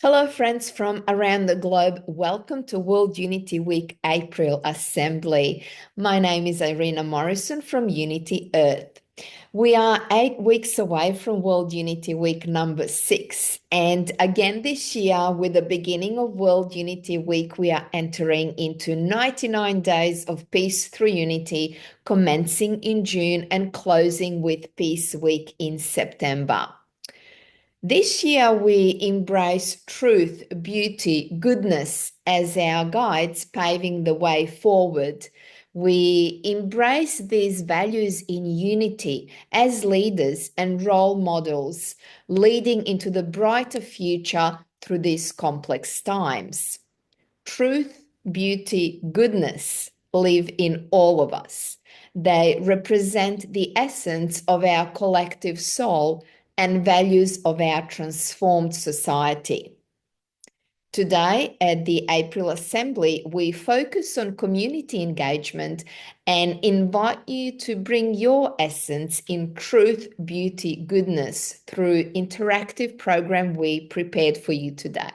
Hello, friends from around the globe. Welcome to World Unity Week April Assembly. My name is Irina Morrison from Unity Earth. We are 8 weeks away from World Unity Week number 6. And again this year, with the beginning of World Unity Week, we are entering into 99 days of Peace through Unity, commencing in June and closing with Peace Week in September. This year, we embrace truth, beauty, goodness as our guides, paving the way forward. We embrace these values in unity as leaders and role models, leading into the brighter future through these complex times. Truth, beauty, goodness live in all of us. They represent the essence of our collective soul and values of our transformed society. Today at the April Assembly, we focus on community engagement and invite you to bring your essence in truth, beauty, goodness through interactive program we prepared for you today.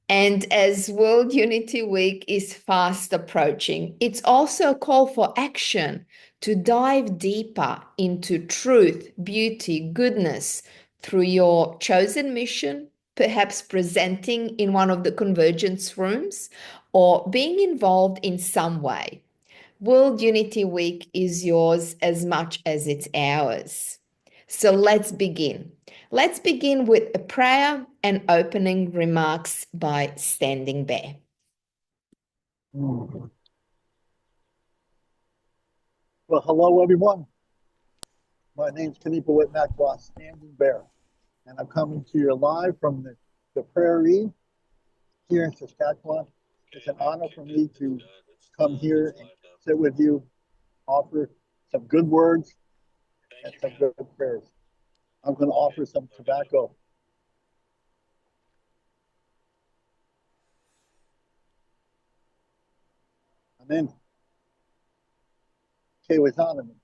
And as World Unity Week is fast approaching, it's also a call for action to dive deeper into truth, beauty, goodness through your chosen mission, perhaps presenting in one of the convergence rooms or being involved in some way. World Unity Week is yours as much as it's ours. So let's begin. Let's begin with a prayer and opening remarks by Standing Bear. Well, hello, everyone. My name's Kanipa Whitmack, Standing Bear, and I'm coming to you live from the prairie here in Saskatchewan. It's an honor for me to come here and sit with you, offer some good words and some good prayers. I'm going to offer some tobacco. Amen. Kewizanami.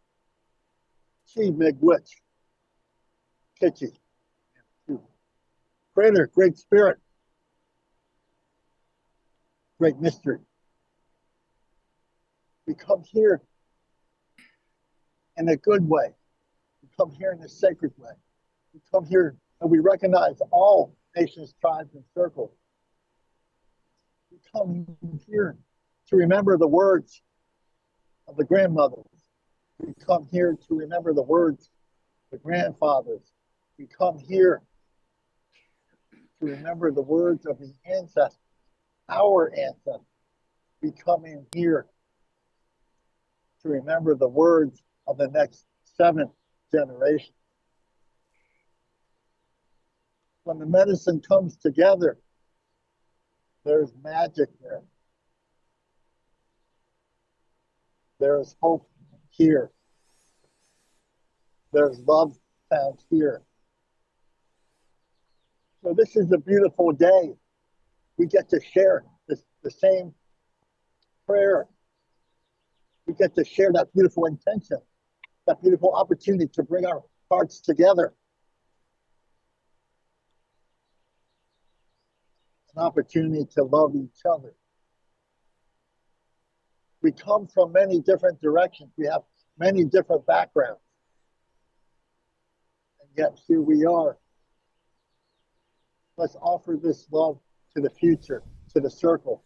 Chi Megwitch. Kitchi. Greater, great spirit. Great mystery. We come here in a good way. We come here in a sacred way. We come here and we recognize all nations, tribes, and circles. We come here to remember the words of the grandmothers. We come here to remember the words of the grandfathers. We come here to remember the words of the ancestors, our ancestors. We come in here to remember the words of the next 7 generations. When the medicine comes together, there's magic there. There is hope here. There's love found here. So this is a beautiful day. We get to share the same prayer. We get to share that beautiful intention, that beautiful opportunity to bring our hearts together. An opportunity to love each other. We come from many different directions. We have many different backgrounds. And yet here we are. Let's offer this love to the future, to the circle,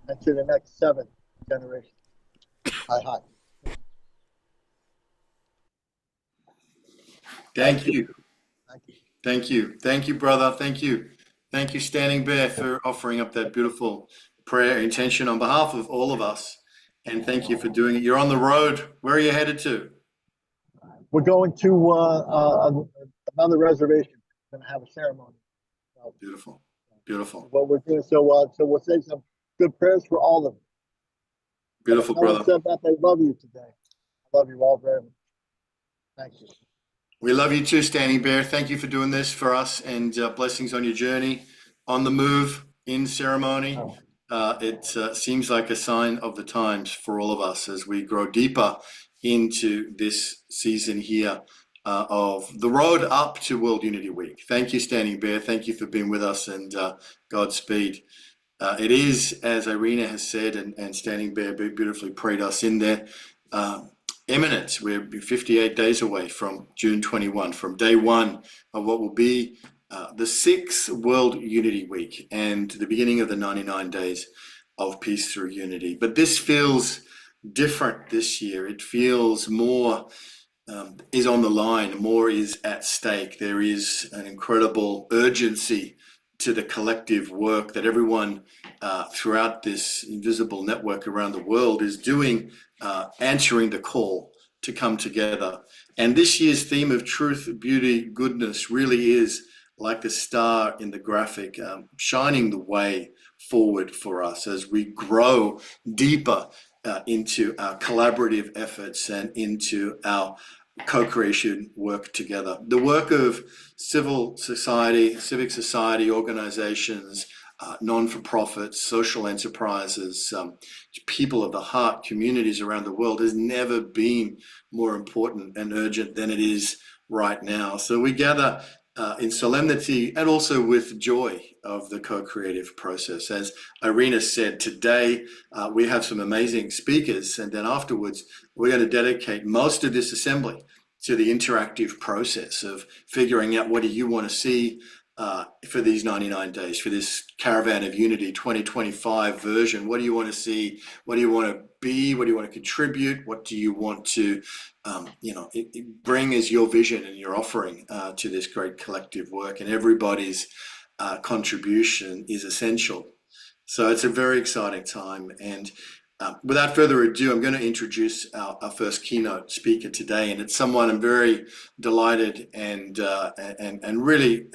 and to the next 7 generations. Hi. Thank you. Thank you, brother. Thank you, Standing Bear, for offering up that beautiful prayer intention on behalf of all of us. And thank you for doing it. You're on the road. Where are you headed to? We're going to another reservation. We're going to have a ceremony. Beautiful. What we're doing. So we'll say some good prayers for all of them. Beautiful, brother. No one said that they love you today. I love you all very much. Thank you. We love you too, Standing Bear. Thank you for doing this for us, and blessings on your journey, on the move, in ceremony. It seems like a sign of the times for all of us as we grow deeper into this season here of the road up to World Unity Week. Thank you, Standing Bear. Thank you for being with us, and Godspeed. It is, as Irina has said, and Standing Bear beautifully prayed us in there, imminent. We're 58 days away from June 21, from day one of what will be the 6th World Unity Week and the beginning of the 99 days of peace through unity. But this feels different this year. It feels more is on the line, more is at stake. There is an incredible urgency to the collective work that everyone throughout this invisible network around the world is doing, answering the call to come together. And this year's theme of truth, beauty, goodness really is like the star in the graphic, shining the way forward for us as we grow deeper into our collaborative efforts and into our co-creation work together. The work of civil society, civic society organizations, non-for-profits, social enterprises, people of the heart, communities around the world has never been more important and urgent than it is right now. So we gather in solemnity and also with joy of the co-creative process. As Irina said, today we have some amazing speakers, and then afterwards we're going to dedicate most of this assembly to the interactive process of figuring out what do you want to see for these 99 days, for this Caravan of Unity 2025 version. What do you want to see? What do you want to be? What do you want to contribute? What do you want to bring as your vision and your offering to this great collective work? And everybody's contribution is essential. So it's a very exciting time. And without further ado, I'm going to introduce our first keynote speaker today, and it's someone I'm very delighted and really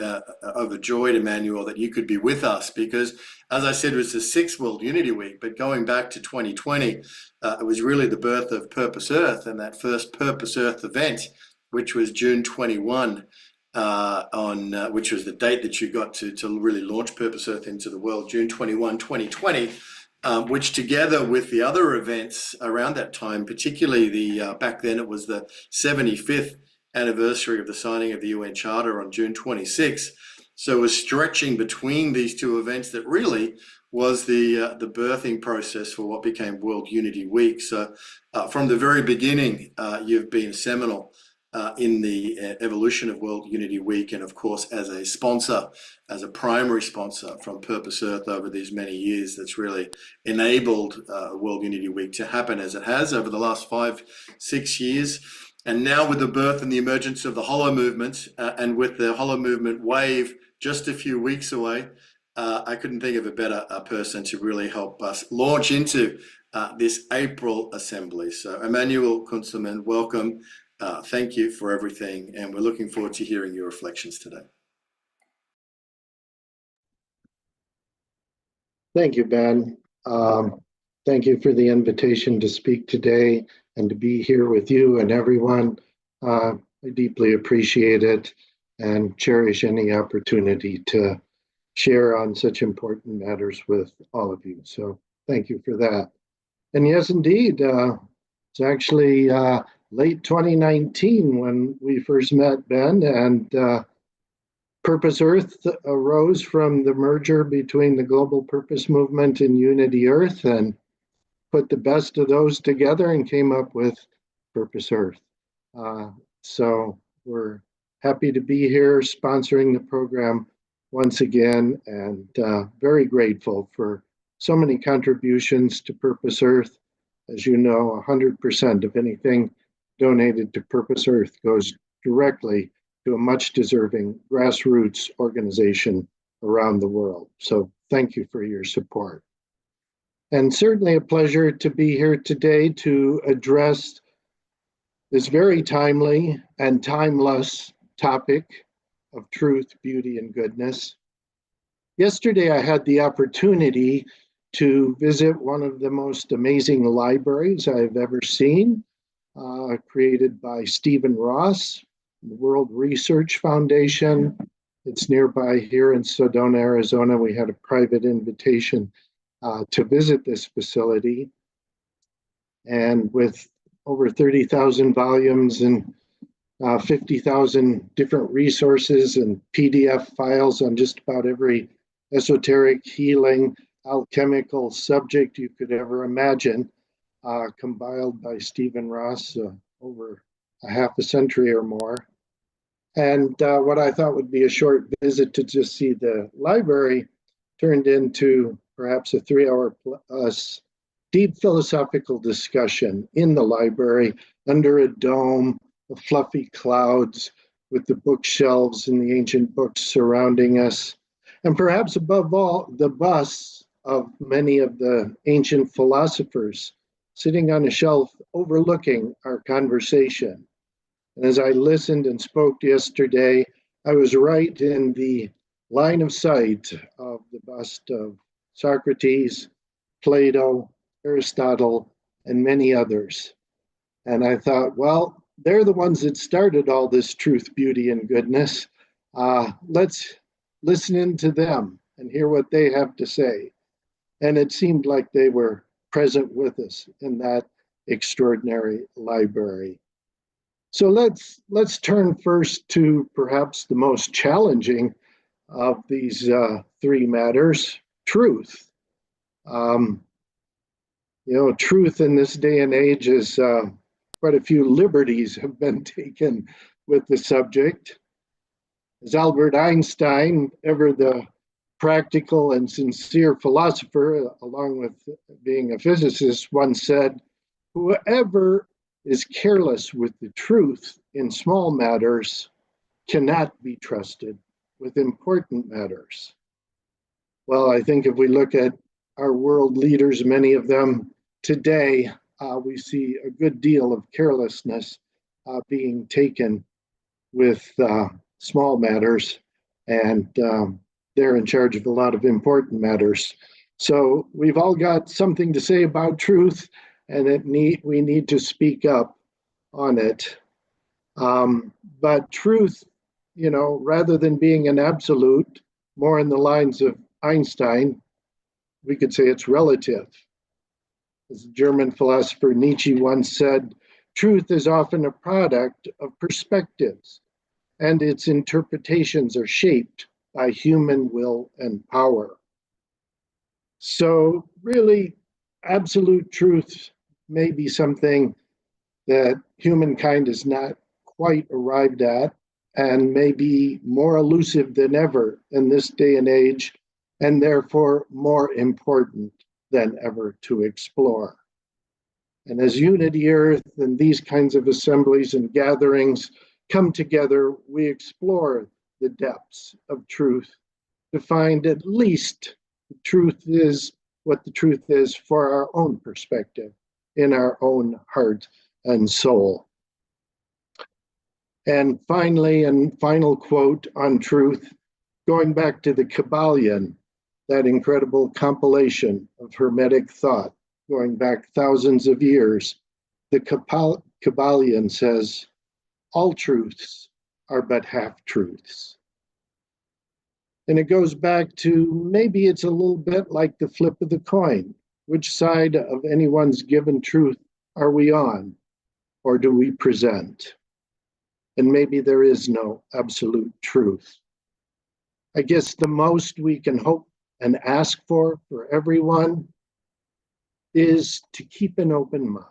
overjoyed, Emanuel, that you could be with us, because, as I said, it was the 6th World Unity Week, but going back to 2020, it was really the birth of Purpose Earth, and that first Purpose Earth event, which was June 21, which was the date that you got to really launch Purpose Earth into the world, June 21, 2020. Which together with the other events around that time, particularly back then it was the 75th anniversary of the signing of the UN Charter on June 26. So it was stretching between these two events that really was the birthing process for what became World Unity Week. So from the very beginning, you've been seminal in the evolution of World Unity Week, and of course as a sponsor, as a primary sponsor from Purpose Earth over these many years, that's really enabled World Unity Week to happen as it has over the last 5-6 years. And now with the birth and the emergence of the Hollow Movement, and with the Hollow Movement wave just a few weeks away, I couldn't think of a better person to really help us launch into this April assembly. So Emanuel Kuntzelman, welcome. Thank you for everything, and we're looking forward to hearing your reflections today. Thank you, Ben. Thank you for the invitation to speak today and to be here with you and everyone. I deeply appreciate it and cherish any opportunity to share on such important matters with all of you. So thank you for that. And yes, indeed, it's actually late 2019 when we first met, Ben, and Purpose Earth arose from the merger between the Global Purpose Movement and Unity Earth, and put the best of those together and came up with Purpose Earth. So we're happy to be here sponsoring the program once again, and very grateful for so many contributions to Purpose Earth. As you know, 100% of anything donated to Purpose Earth goes directly to a much deserving grassroots organization around the world. So thank you for your support. And certainly a pleasure to be here today to address this very timely and timeless topic of truth, beauty, and goodness. Yesterday, I had the opportunity to visit one of the most amazing libraries I've ever seen, created by Stephen Ross, the World Research Foundation. It's nearby here in Sedona, Arizona. We had a private invitation to visit this facility. And with over 30,000 volumes and 50,000 different resources and PDF files on just about every esoteric, healing, alchemical subject you could ever imagine, compiled by Stephen Ross over a half a century or more. And what I thought would be a short visit to just see the library turned into perhaps a 3-hour plus deep philosophical discussion in the library under a dome of fluffy clouds with the bookshelves and the ancient books surrounding us. And perhaps above all, the busts of many of the ancient philosophers sitting on a shelf overlooking our conversation. And as I listened and spoke yesterday, I was right in the line of sight of the bust of Socrates, Plato, Aristotle, and many others. And I thought, well, they're the ones that started all this truth, beauty, and goodness. Let's listen in to them and hear what they have to say. And it seemed like they were present with us in that extraordinary library. So let's turn first to perhaps the most challenging of these three matters, truth. Truth in this day and age is quite a few liberties have been taken with the subject. As Albert Einstein, ever the practical and sincere philosopher, along with being a physicist, once said, whoever is careless with the truth in small matters cannot be trusted with important matters. Well, I think if we look at our world leaders, many of them today, we see a good deal of carelessness being taken with small matters, and they're in charge of a lot of important matters. So we've all got something to say about truth, and we need to speak up on it. But truth, rather than being an absolute, more in the lines of Einstein, we could say it's relative. As the German philosopher Nietzsche once said, truth is often a product of perspectives, and its interpretations are shaped by human will and power. So really, absolute truth may be something that humankind has not quite arrived at, and may be more elusive than ever in this day and age, and therefore more important than ever to explore. And as Unity Earth and these kinds of assemblies and gatherings come together, we explore the depths of truth to find at least the truth is what the truth is for our own perspective, in our own heart and soul. And finally, and final quote on truth, going back to the Kabbalion, that incredible compilation of Hermetic thought going back thousands of years, the Kabbalion says, all truths are but half-truths. And it goes back to maybe it's a little bit like the flip of the coin. Which side of anyone's given truth are we on, or do we present? And maybe there is no absolute truth. I guess the most we can hope and ask for everyone is to keep an open mind.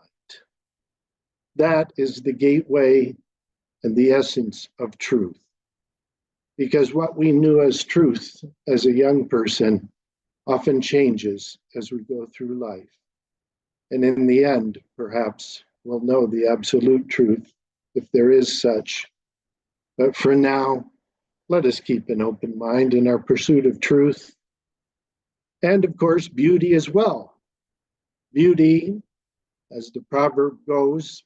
That is the gateway and the essence of truth. Because what we knew as truth as a young person often changes as we go through life. And in the end, perhaps we'll know the absolute truth, if there is such. But for now, let us keep an open mind in our pursuit of truth. And of course, beauty as well. Beauty, as the proverb goes,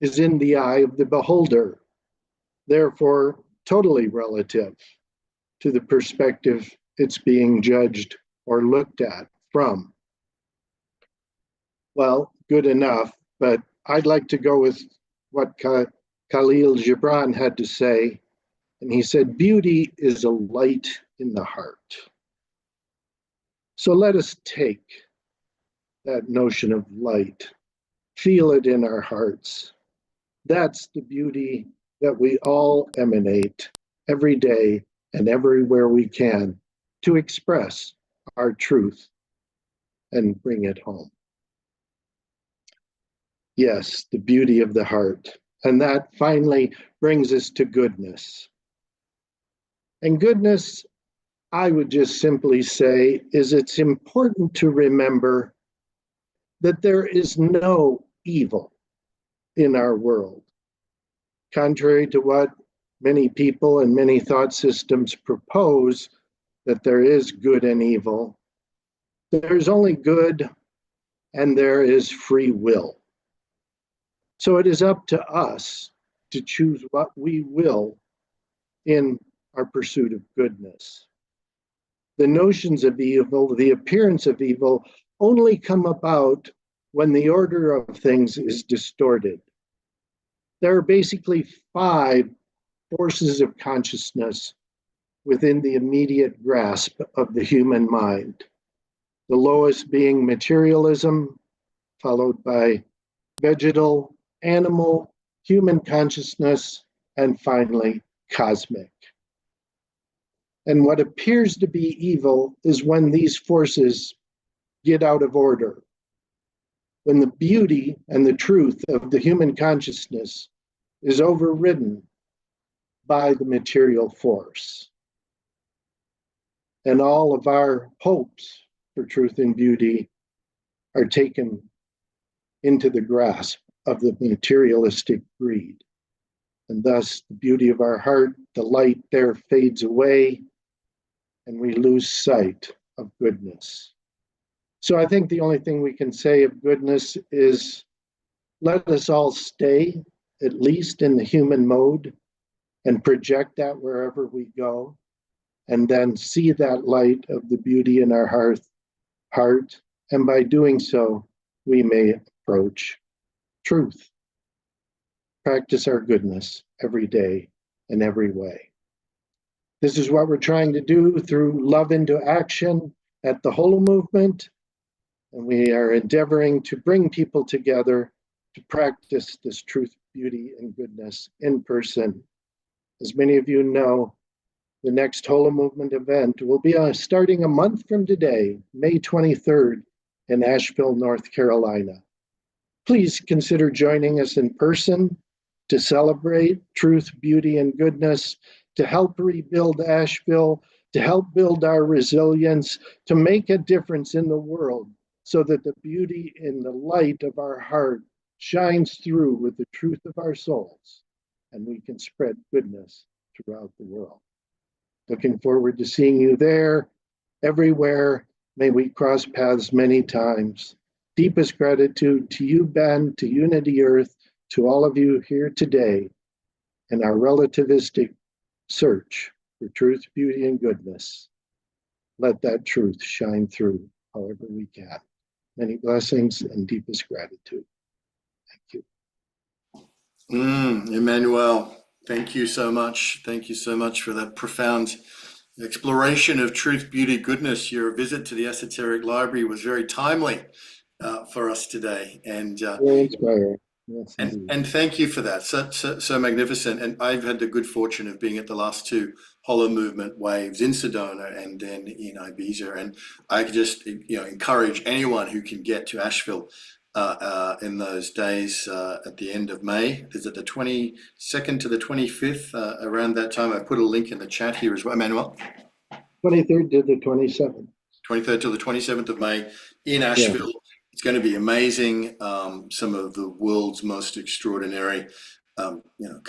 is in the eye of the beholder, therefore totally relative to the perspective it's being judged or looked at from. Well, good enough, but I'd like to go with what Khalil Gibran had to say, and he said, beauty is a light in the heart. So let us take that notion of light, feel it in our hearts. That's the beauty that we all emanate every day and everywhere we can to express our truth and bring it home. Yes, the beauty of the heart. And that finally brings us to goodness. And goodness, I would just simply say, is it's important to remember that there is no evil in our world. Contrary to what many people and many thought systems propose, that there is good and evil, there's only good and there is free will. So it is up to us to choose what we will in our pursuit of goodness. The notions of evil, the appearance of evil, only come about when the order of things is distorted. There are basically 5 forces of consciousness within the immediate grasp of the human mind. The lowest being materialism, followed by vegetal, animal, human consciousness, and finally, cosmic. And what appears to be evil is when these forces get out of order, when the beauty and the truth of the human consciousness is overridden by the material force. And all of our hopes for truth and beauty are taken into the grasp of the materialistic greed. And thus, the beauty of our heart, the light there fades away, and we lose sight of goodness. So I think the only thing we can say of goodness is let us all stay, at least in the human mode, and project that wherever we go, and then see that light of the beauty in our heart, and by doing so, we may approach truth. Practice our goodness every day in every way. This is what we're trying to do through Love into Action at the Holo Movement, and we are endeavoring to bring people together to practice this truth, beauty, and goodness in person. As many of you know, the next Holo Movement event will be starting a month from today, May 23rd, in Asheville, North Carolina. Please consider joining us in person to celebrate truth, beauty, and goodness, to help rebuild Asheville, to help build our resilience, to make a difference in the world so that the beauty and the light of our heart shines through with the truth of our souls, and we can spread goodness throughout the world. Looking forward to seeing you there, everywhere. May we cross paths many times. Deepest gratitude to you, Ben, to Unity Earth, to all of you here today in our relativistic search for truth, beauty, and goodness. Let that truth shine through however we can. Many blessings and deepest gratitude. Thank you. Emanuel, thank you so much. Thank you so much for that profound exploration of truth, beauty, goodness. Your visit to the Esoteric Library was very timely for us today. And very inspiring. Yes, and thank you for that. So magnificent. And I've had the good fortune of being at the last 2 Holo Movement waves in Sedona and then in Ibiza. And I could just encourage anyone who can get to Asheville in those days at the end of May. Is it the 22nd to the 25th? Around that time, I put a link in the chat here as well. Emanuel? 23rd to the 27th. 23rd to the 27th of May in Asheville. Yeah. It's going to be amazing. Some of the world's most extraordinary, kind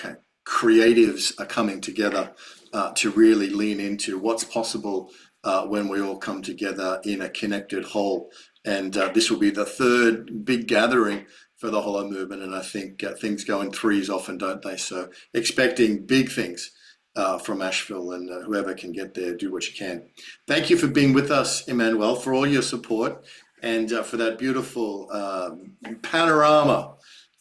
of creatives are coming together to really lean into what's possible when we all come together in a connected whole. And this will be the 3rd big gathering for the Holo Movement. And I think things go in 3s often, don't they? So expecting big things from Asheville, and whoever can get there, do what you can. Thank you for being with us, Emanuel, for all your support and for that beautiful panorama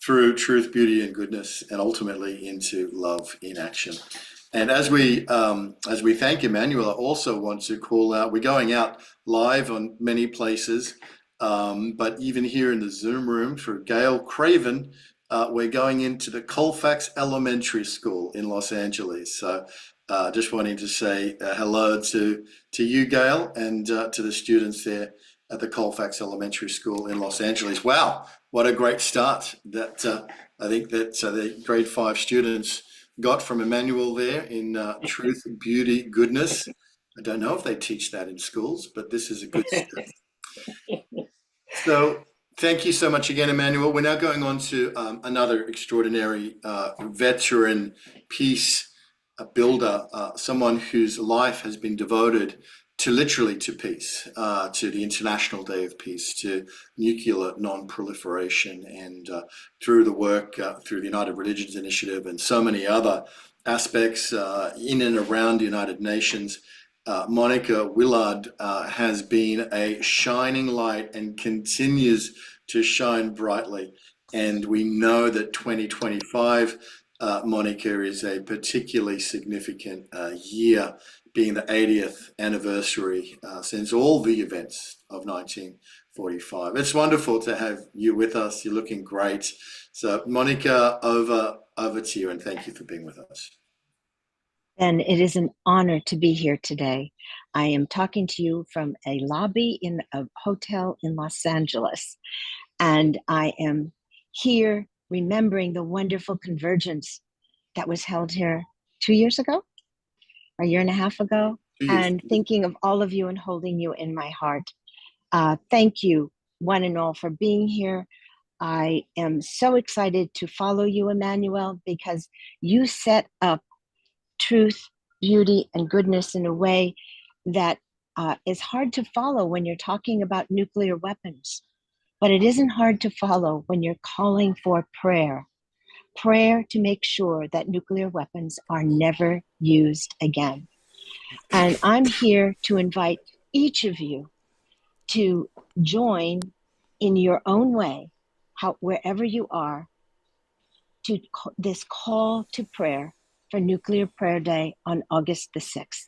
through truth, beauty, and goodness, and ultimately into love in action. And as we thank Emanuel, I also want to call out, we're going out live on many places, but even here in the Zoom room for Gail Craven, we're going into the Colfax Elementary School in Los Angeles. So just wanting to say hello to you, Gail, and to the students there at the Colfax Elementary School in Los Angeles. Wow, what a great start that I think that the grade 5 students got from Emanuel there in truth, beauty, goodness. I don't know if they teach that in schools, but this is a good step. So thank you so much again, Emanuel. We're now going on to another extraordinary veteran peace builder, someone whose life has been devoted to literally to peace, to the International Day of Peace, to nuclear non-proliferation, and through the work through the United Religions Initiative and so many other aspects in and around the United Nations. Monica Willard has been a shining light and continues to shine brightly. And we know that 2025, Monica, is a particularly significant year, being the 80th anniversary since all the events of 1945. It's wonderful to have you with us. You're looking great. So Monica, over to you, and thank you for being with us. And it is an honor to be here today. I am talking to you from a lobby in a hotel in Los Angeles. And I am here remembering the wonderful convergence that was held here 2 years ago, or a year and a half ago, and thinking of all of you and holding you in my heart. Thank you, one and all, for being here. I am so excited to follow you, Emanuel, because you set up truth, beauty, and goodness in a way that is hard to follow when you're talking about nuclear weapons. But it isn't hard to follow when you're calling for prayer. Prayer to make sure that nuclear weapons are never used again. And I'm here to invite each of you to join in your own way, wherever you are, to this call to prayer for Nuclear Prayer Day on August the 6th.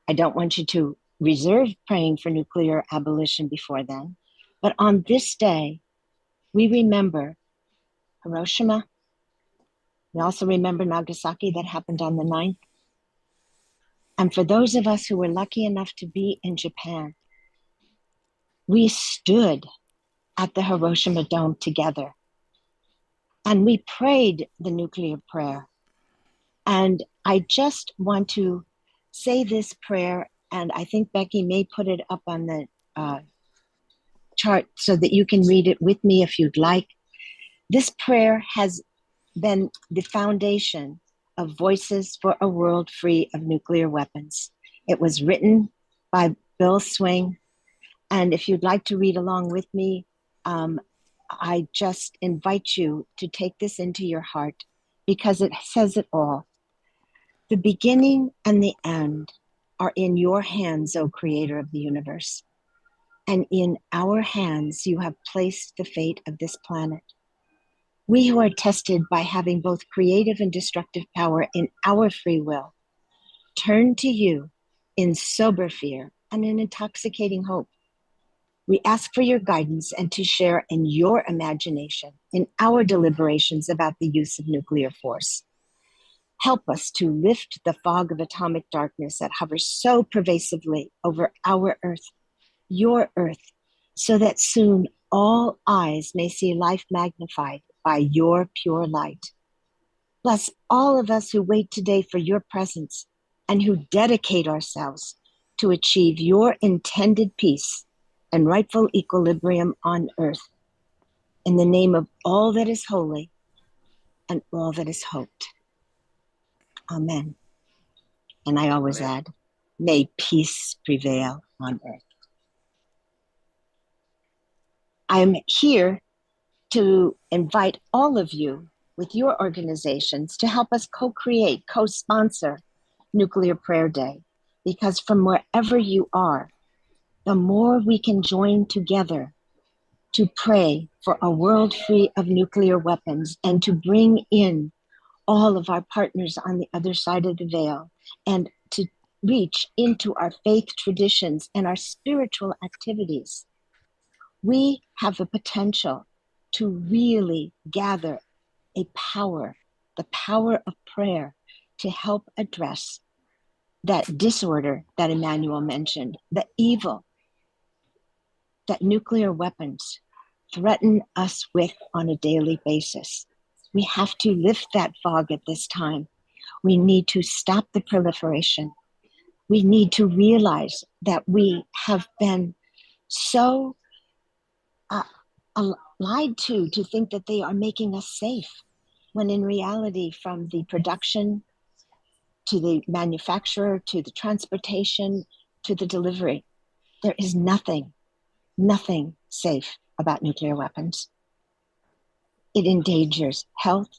I don't want you to reserve praying for nuclear abolition before then, but on this day, we remember Hiroshima. We also remember Nagasaki, that happened on the 9th. And for those of us who were lucky enough to be in Japan, we stood at the Hiroshima Dome together and we prayed the nuclear prayer. And I just want to say this prayer, and I think Becky may put it up on the chart so that you can read it with me if you'd like. This prayer has been the foundation of Voices for a World Free of Nuclear Weapons. It was written by Bill Swing, and if you'd like to read along with me, I just invite you to take this into your heart, because it says it all. The beginning and the end are in your hands, O Creator of the universe. And in our hands, you have placed the fate of this planet. We who are tested by having both creative and destructive power in our free will, turn to you in sober fear and in intoxicating hope. We ask for your guidance and to share in your imagination in our deliberations about the use of nuclear force. Help us to lift the fog of atomic darkness that hovers so pervasively over our Earth, your Earth, so that soon all eyes may see life magnified by your pure light. Bless all of us who wait today for your presence and who dedicate ourselves to achieve your intended peace and rightful equilibrium on Earth. In the name of all that is holy and all that is hoped. Amen. And I always add, may peace prevail on Earth. I'm here to invite all of you with your organizations to help us co-create, co-sponsor Nuclear Prayer Day, because from wherever you are, the more we can join together to pray for a world free of nuclear weapons and to bring in all of our partners on the other side of the veil and to reach into our faith traditions and our spiritual activities, we have the potential to really gather a power, the power of prayer to help address that disorder that Emanuel mentioned, the evil that nuclear weapons threaten us with on a daily basis. We have to lift that fog at this time. We need to stop the proliferation. We need to realize that we have been so lied to think that they are making us safe, when in reality, from the production to the manufacturer, to the transportation, to the delivery, there is nothing safe about nuclear weapons. It endangers health,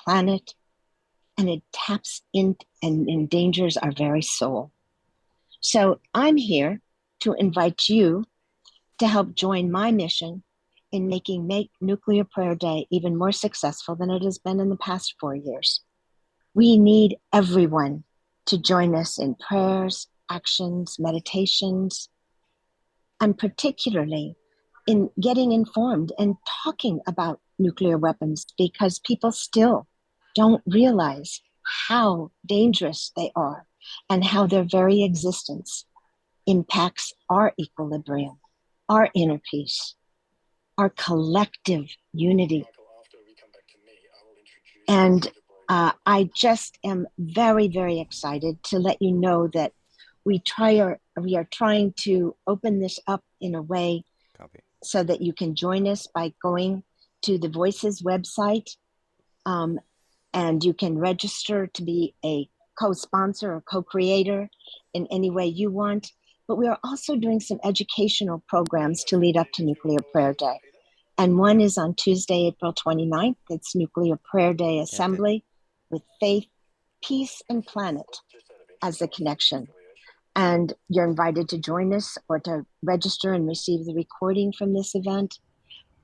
planet, and it taps in and endangers our very soul. So I'm here to invite you to help join my mission in Make Nuclear Prayer Day even more successful than it has been in the past 4 years. We need everyone to join us in prayers, actions, meditations, and particularly in getting informed and talking about nuclear weapons, because people still don't realize how dangerous they are and how their very existence impacts our equilibrium, our inner peace, our collective unity. And I just am very, very excited to let you know that we are trying to open this up in a way so that you can join us by going to the Voices website, and you can register to be a co-sponsor or co-creator in any way you want. But we are also doing some educational programs to lead up to Nuclear Prayer Day. And one is on Tuesday, April 29th. It's Nuclear Prayer Day Assembly with faith, peace, and planet as the connection. And you're invited to join us or to register and receive the recording from this event.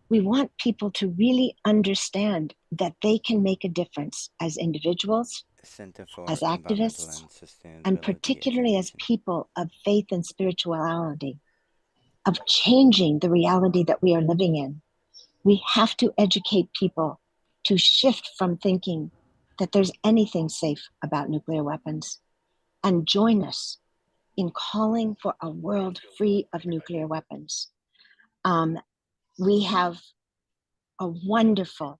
We want people to really understand that they can make a difference as individuals, as activists, and particularly as people of faith and spirituality, of changing the reality that we are living in. We have to educate people to shift from thinking that there's anything safe about nuclear weapons, and join us in calling for a world free of nuclear weapons. We have a wonderful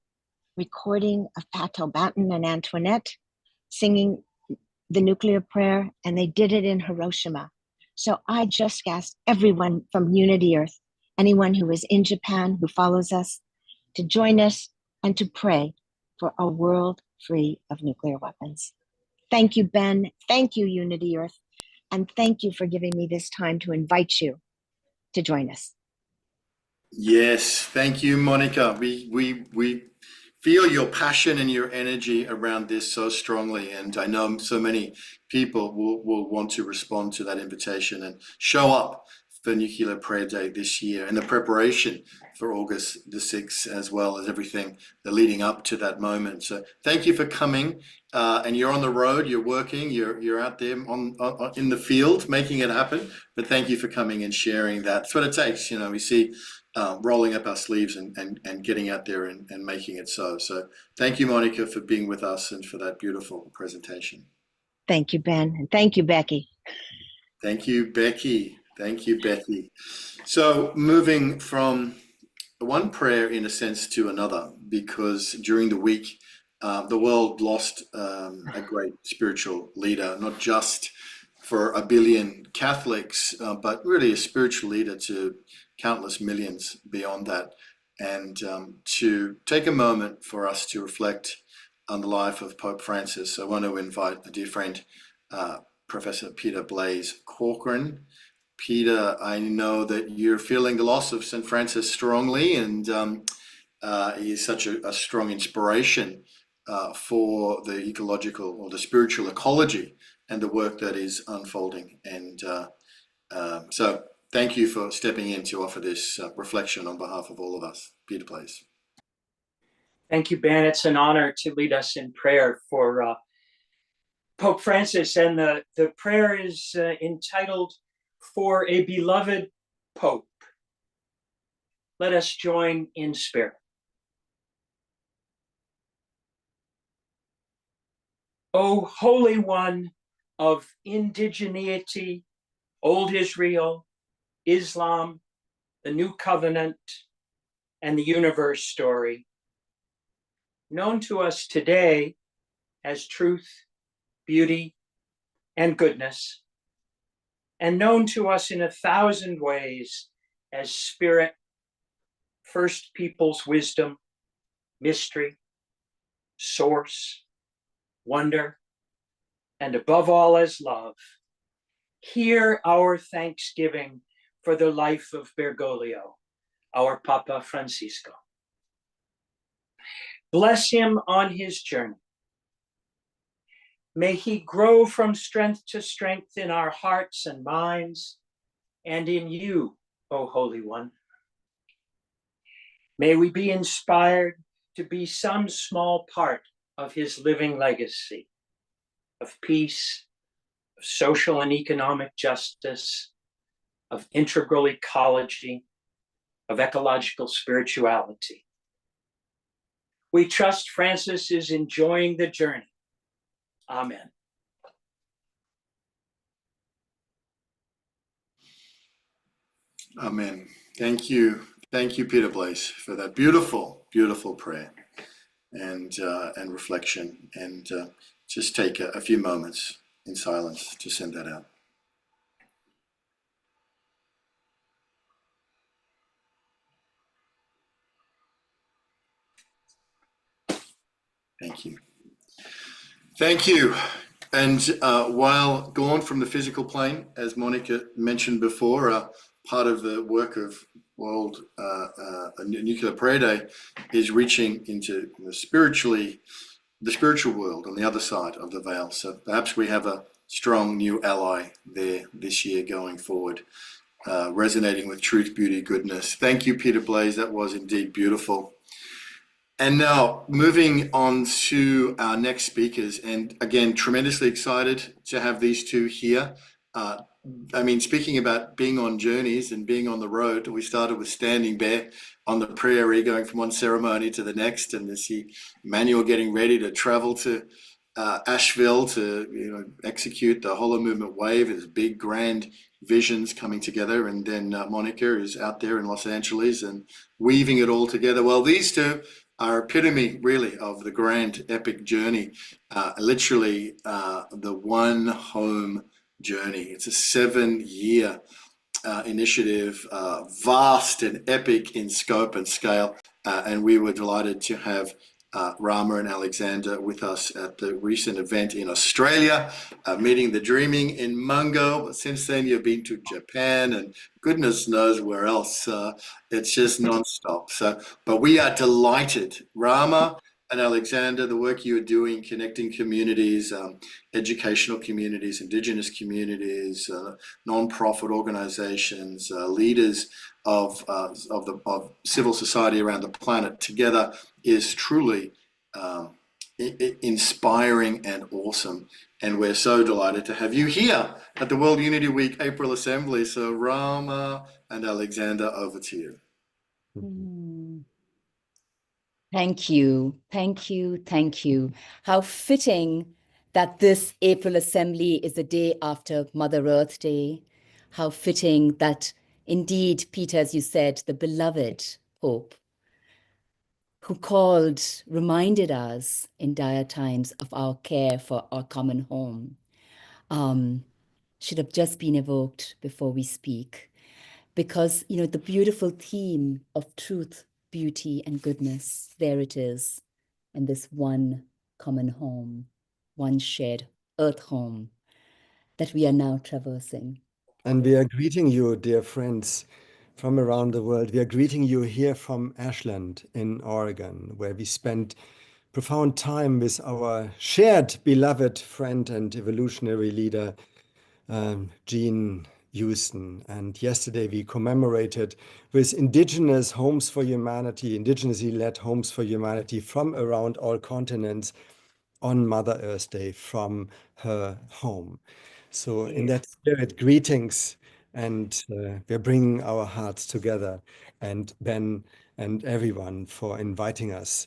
recording of Pato Banton and Antoinette singing the nuclear prayer, and they did it in Hiroshima. So I just asked everyone from Unity Earth, anyone who is in Japan who follows us, to join us and to pray for a world free of nuclear weapons. Thank you, Ben. Thank you, Unity Earth. And thank you for giving me this time to invite you to join us. Yes, thank you, Monica. We feel your passion and your energy around this so strongly, and I know so many people will want to respond to that invitation and show up for Nuclear Prayer Day this year, and the preparation for August the 6th, as well as everything the leading up to that moment. So thank you for coming. And you're on the road, you're working, you're out there in the field making it happen. But thank you for coming and sharing that. That's what it takes. You know, we see rolling up our sleeves and getting out there and making it so. So thank you, Monica, for being with us and for that beautiful presentation. Thank you, Ben. And thank you, Becky. Thank you, Becky. Thank you, Becky. So moving from one prayer, in a sense, to another, because during the week, the world lost a great spiritual leader, not just for a billion Catholics, but really a spiritual leader to countless millions beyond that. And to take a moment for us to reflect on the life of Pope Francis, I want to invite a dear friend, Professor Peter Blaise Corcoran. Peter, I know that you're feeling the loss of St. Francis strongly, and he is such a strong inspiration for the ecological or the spiritual ecology and the work that is unfolding. And so thank you for stepping in to offer this reflection on behalf of all of us. Peter, please. Thank you, Ben. It's an honor to lead us in prayer for Pope Francis, and the prayer is entitled "For a Beloved Pope." Let us join in spirit. O Holy One of indigeneity, Old Israel, Islam, the New Covenant, and the universe story, known to us today as truth, beauty, and goodness, and known to us in 1,000 ways as spirit, first people's wisdom, mystery, source, wonder, and above all as love. Hear our thanksgiving for the life of Bergoglio, our Papa Francisco. Bless him on his journey. May he grow from strength to strength in our hearts and minds, and in you, O Holy One. May we be inspired to be some small part of his living legacy of peace, of social and economic justice, of integral ecology, of ecological spirituality. We trust Francis is enjoying the journey. Amen. Amen. Thank you. Thank you, Peter Blaise, for that beautiful, beautiful prayer and reflection. And just take a few moments in silence to send that out. Thank you. Thank you. And while gone from the physical plane, as Monica mentioned before, part of the work of World Nuclear Prayer Day is reaching into the spiritual world on the other side of the veil. So perhaps we have a strong new ally there this year going forward, resonating with truth, beauty, goodness. Thank you, Peter Blaise. That was indeed beautiful. And now moving on to our next speakers, and again, tremendously excited to have these two here. I mean, speaking about being on journeys and being on the road, we started with standing there on the prairie, going from one ceremony to the next, and see Emanuel getting ready to travel to Asheville to execute the Hollow Movement Wave. There's big, grand visions coming together, and then Monica is out there in Los Angeles and weaving it all together. Well, these two are epitome really of the grand epic journey, literally the one home journey. It's a 7-year initiative, vast and epic in scope and scale, and we were delighted to have Rama and Alexander with us at the recent event in Australia, meeting the dreaming in Mungo. But since then, you've been to Japan and goodness knows where else. It's just nonstop. But we are delighted, Rama and Alexander, the work you are doing, connecting communities, educational communities, Indigenous communities, non-profit organizations, leaders of civil society around the planet together is truly inspiring and awesome. And we're so delighted to have you here at the World Unity Week April Assembly. So Rama and Alexander, over to you. Thank you. Thank you. Thank you. How fitting that this April Assembly is the day after Mother Earth Day. How fitting that indeed, Peter, as you said, the beloved Pope, who reminded us in dire times of our care for our common home, should have just been evoked before we speak. Because, the beautiful theme of truth, beauty, and goodness, there it is, in this one common home, one shared earth home that we are now traversing. And we are greeting you, dear friends, from around the world. We are greeting you here from Ashland in Oregon, where we spent profound time with our shared beloved friend and evolutionary leader, Jean Houston. And yesterday we commemorated with Indigenous Homes for Humanity, indigenously led Homes for Humanity from around all continents on Mother Earth Day from her home. So in that spirit, greetings, and we're bringing our hearts together, and Ben and everyone for inviting us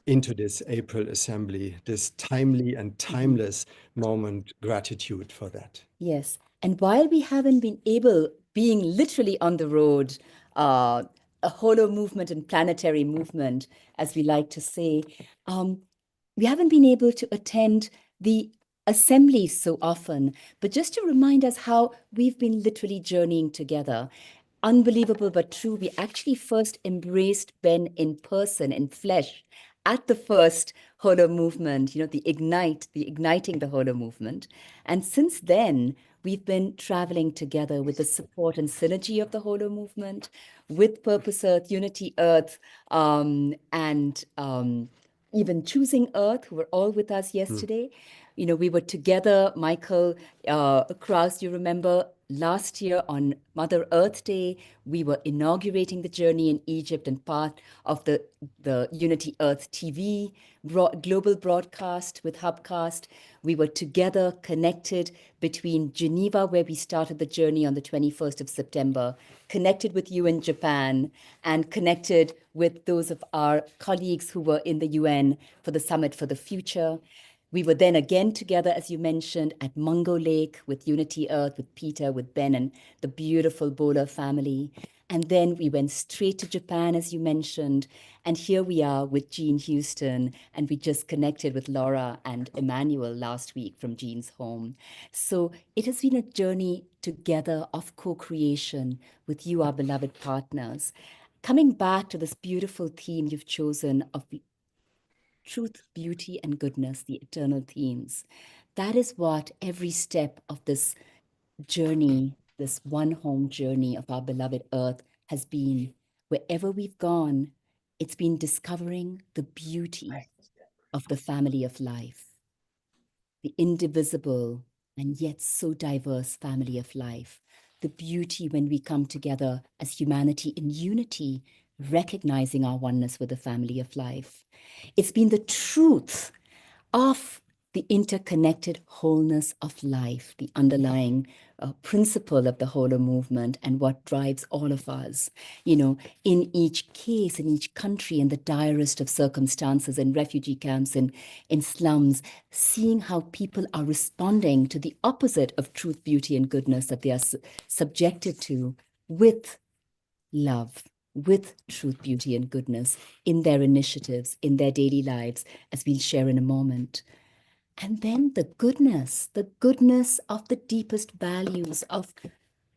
into this April assembly, this timely and timeless moment. Gratitude for that. Yes. And while we haven't been able, being literally on the road, a holo movement and planetary movement, as we like to say, we haven't been able to attend the assemblies so often, but just to remind us how we've been literally journeying together. Unbelievable but true, we actually first embraced Ben in person, in flesh, at the first holo movement, the igniting the holo movement. And since then, we've been traveling together with the support and synergy of the holo movement, with Purpose Earth, Unity Earth, and even Choosing Earth, who were all with us yesterday. We were together, Michael Krause, you remember, last year on Mother Earth Day, we were inaugurating the journey in Egypt and part of the Unity Earth TV global broadcast with Hubcast. We were together, connected between Geneva, where we started the journey on the 21st of September, connected with you in Japan, and connected with those of our colleagues who were in the UN for the Summit for the Future. We were then again together, as you mentioned, at Mungo Lake with Unity Earth, with Peter, with Ben, and the beautiful Bowler family. And then we went straight to Japan, as you mentioned. And here we are with Jean Houston. And we just connected with Laura and Emanuel last week from Jean's home. So it has been a journey together of co-creation with you, our beloved partners. Coming back to this beautiful theme you've chosen of truth, beauty, and goodness, the eternal themes. That is what every step of this journey, this one home journey of our beloved Earth has been. Wherever we've gone, it's been discovering the beauty of the family of life, the indivisible and yet so diverse family of life, the beauty when we come together as humanity in unity, recognizing our oneness with the family of life. It's been the truth of the interconnected wholeness of life, the underlying principle of the Holo movement and what drives all of us. In each case, in each country, in the direst of circumstances, in refugee camps, in slums, seeing how people are responding to the opposite of truth, beauty, and goodness that they are subjected to with love, with truth, beauty, and goodness in their initiatives, in their daily lives, as we'll share in a moment. And then the goodness of the deepest values of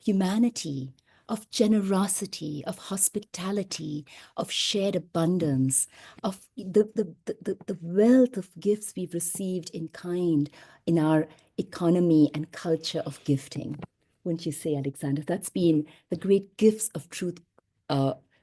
humanity, of generosity, of hospitality, of shared abundance, of the wealth of gifts we've received in kind in our economy and culture of gifting. Wouldn't you say, Alexander? That's been the great gifts of truth,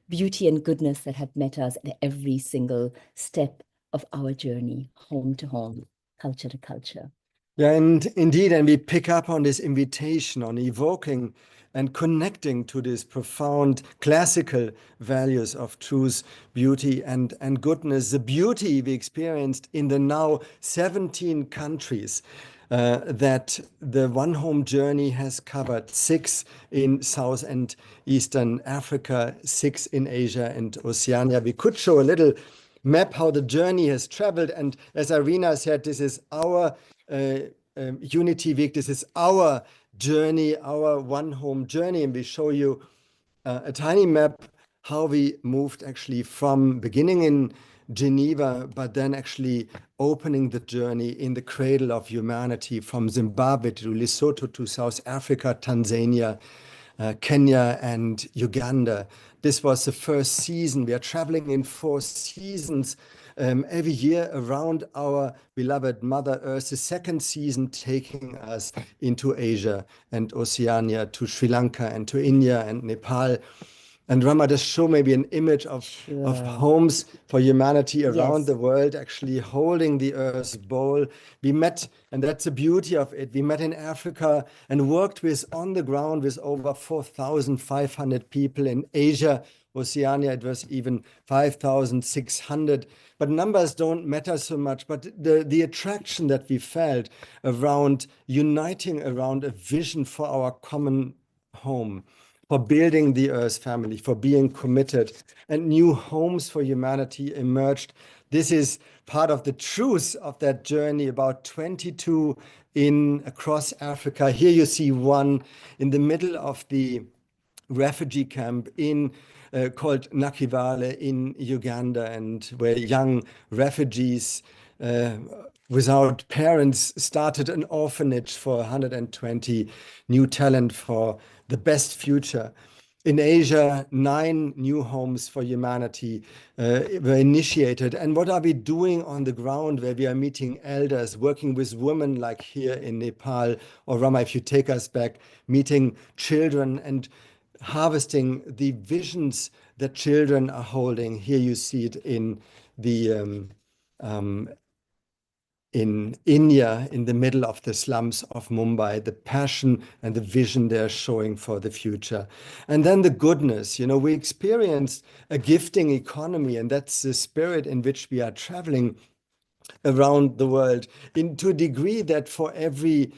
beauty, and goodness that have met us at every single step of our journey, home to home, culture to culture. Yeah, and indeed, and we pick up on this invitation on evoking and connecting to these profound classical values of truth, beauty, and goodness. The beauty we experienced in the now 17 countries that the One Home journey has covered, 6 in South and Eastern Africa, 6 in Asia and Oceania. We could show a little map how the journey has traveled. And as Irina said, this is our Unity Week. This is our journey, our One Home journey. And we show you a tiny map how we moved actually from beginning in Geneva, but then actually opening the journey in the cradle of humanity from Zimbabwe to Lesotho to South Africa, Tanzania, Kenya, and Uganda. This was the first season. We are traveling in 4 seasons every year around our beloved Mother Earth. The second season taking us into Asia and Oceania, to Sri Lanka and to India and Nepal. And Rama, just show maybe an image of homes for humanity around the world, actually holding the Earth's bowl. We met, and that's the beauty of it, we met in Africa and worked with on the ground with over 4,500 people. In Asia, Oceania, it was even 5,600. But numbers don't matter so much. But the attraction that we felt around uniting around a vision for our common home, for building the Earth family, for being committed, and new homes for humanity emerged this is part of the truth of that journey, about 22 across Africa. Here you see one in the middle of the refugee camp called Nakivale in Uganda, and where young refugees without parents started an orphanage for 120 new talent for the best future. In Asia, 9 new homes for humanity were initiated. And what are we doing on the ground, where we are meeting elders, working with women like here in Nepal, or Rama, if you take us back, meeting children and harvesting the visions that children are holding. Here you see it in India, in the middle of the slums of Mumbai, the passion and the vision they're showing for the future. And then the goodness, we experienced a gifting economy, and that's the spirit in which we are traveling around the world, to a degree that for every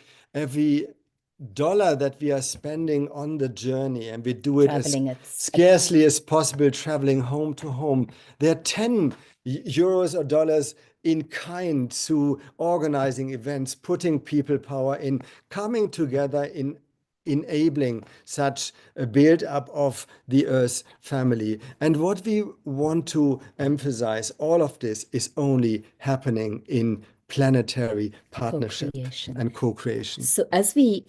dollar that we are spending on the journey, and we do it as scarcely as possible, traveling home to home, there are 10 euros or dollars in kind to organizing events, putting people power in, coming together in enabling such a build-up of the Earth family. And what we want to emphasize, all of this is only happening in planetary partnership and co-creation. So as we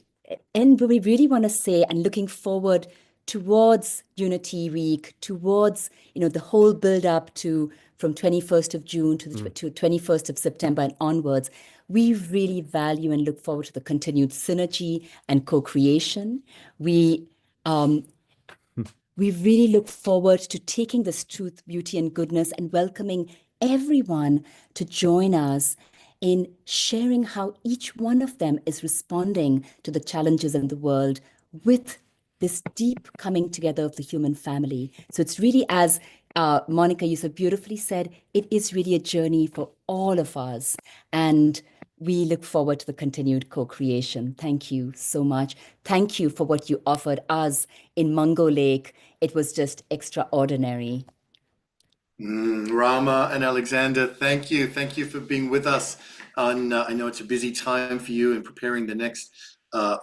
end, we really want to say, and looking forward towards Unity Week, towards the whole build-up to from 21st of June to 21st of September and onwards, we really value and look forward to the continued synergy and co-creation. We really look forward to taking this truth, beauty, and goodness and welcoming everyone to join us in sharing how each one of them is responding to the challenges in the world with this deep coming together of the human family. So it's really, as Monica, you so beautifully said, it is really a journey for all of us. And we look forward to the continued co-creation. Thank you so much. Thank you for what you offered us in Mungo Lake. It was just extraordinary. Rama and Alexander, thank you. Thank you for being with us. I know it's a busy time for you in preparing the next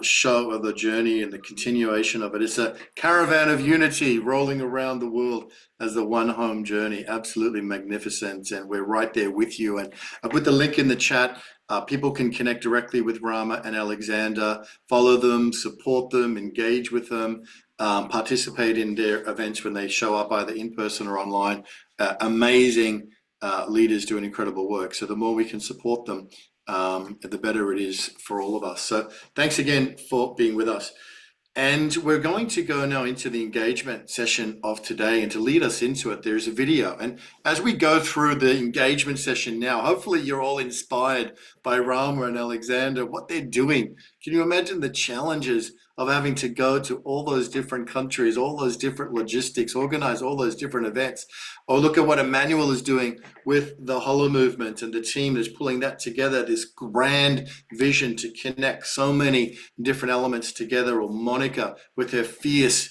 show of the journey and the continuation of it. It's a caravan of unity rolling around the world as the one home journey. Absolutely magnificent. And we're right there with you. And I put the link in the chat. People can connect directly with Rama and Alexander, follow them, support them, engage with them, participate in their events when they show up either in person or online. Amazing leaders doing incredible work. So the more we can support them, the better it is for all of us. So thanks again for being with us. And we're going to go now into the engagement session of today, and to lead us into it, there's a video. And as we go through the engagement session now, hopefully you're all inspired by Rama and Alexander, what they're doing. Can you imagine the challenges of having to go to all those different countries, all those different logistics, organize all those different events? Or look at what Emanuel is doing with the Hollow Movement and the team that's pulling that together, this grand vision to connect so many different elements together. Or Monica with her fierce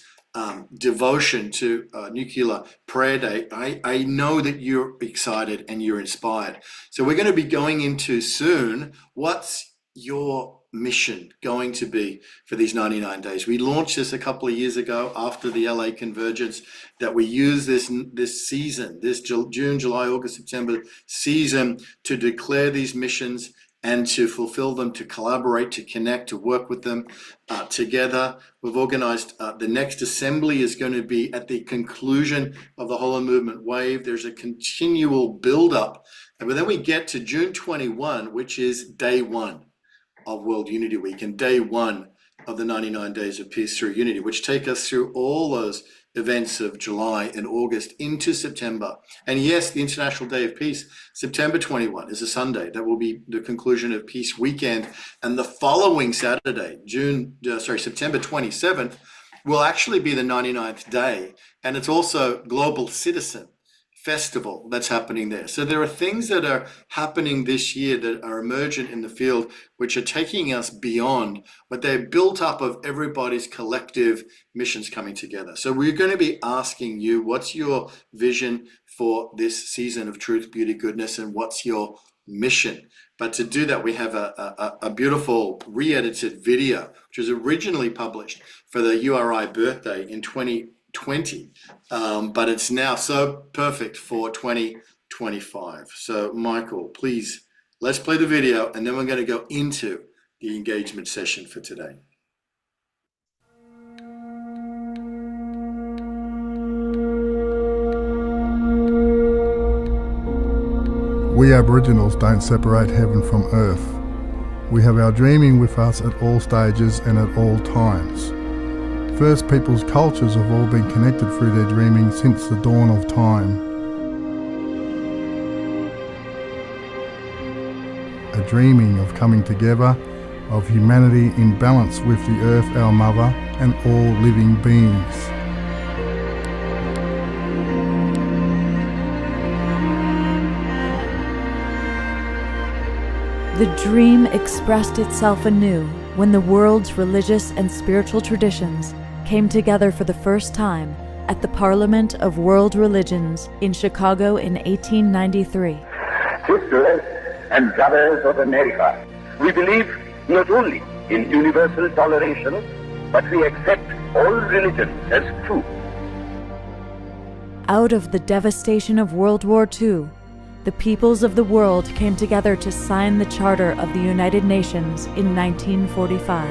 devotion to Nuclear Prayer Day. I know that you're excited and you're inspired. So we're going to be going into soon, what's your mission going to be for these 99 days? We launched this a couple of years ago after the LA Convergence, that we use this season, this June, July, August, September season to declare these missions and to fulfill them, to collaborate, to connect, to work with them together. We've organized the next assembly is going to be at the conclusion of the Hollow Movement Wave. There's a continual build-up. But then we get to June 21, which is day one of World Unity Week and day one of the 99 Days of Peace through Unity, which take us through all those events of July and August into September. And yes, the International Day of Peace, September 21 is a Sunday. That will be the conclusion of Peace Weekend. And the following Saturday, September 27th, will actually be the 99th day. And it's also Global Citizen festival that's happening there. So there are things that are happening this year that are emergent in the field, which are taking us beyond, but they're built up of everybody's collective missions coming together. So we're going to be asking you, what's your vision for this season of truth, beauty, goodness, and what's your mission? But to do that, we have a beautiful re-edited video, which was originally published for the URI birthday in 2020, but it's now so perfect for 2025. So Michael, please, let's play the video, and then we're going to go into the engagement session for today. We Aboriginals don't separate heaven from earth. We have our dreaming with us at all stages and at all times. First Peoples' cultures have all been connected through their dreaming since the dawn of time. A dreaming of coming together, of humanity in balance with the earth, our mother, and all living beings. The dream expressed itself anew when the world's religious and spiritual traditions came together for the first time at the Parliament of World Religions in Chicago in 1893. Sisters and brothers of America, we believe not only in universal toleration, but we accept all religions as true. Out of the devastation of World War II, the peoples of the world came together to sign the Charter of the United Nations in 1945.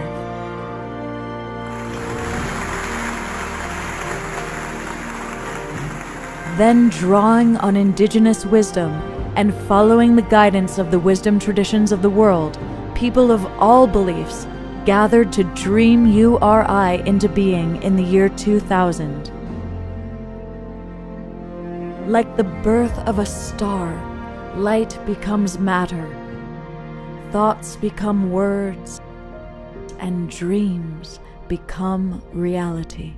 Then, drawing on indigenous wisdom and following the guidance of the wisdom traditions of the world, people of all beliefs gathered to dream URI into being in the year 2000. Like the birth of a star, light becomes matter, thoughts become words, and dreams become reality.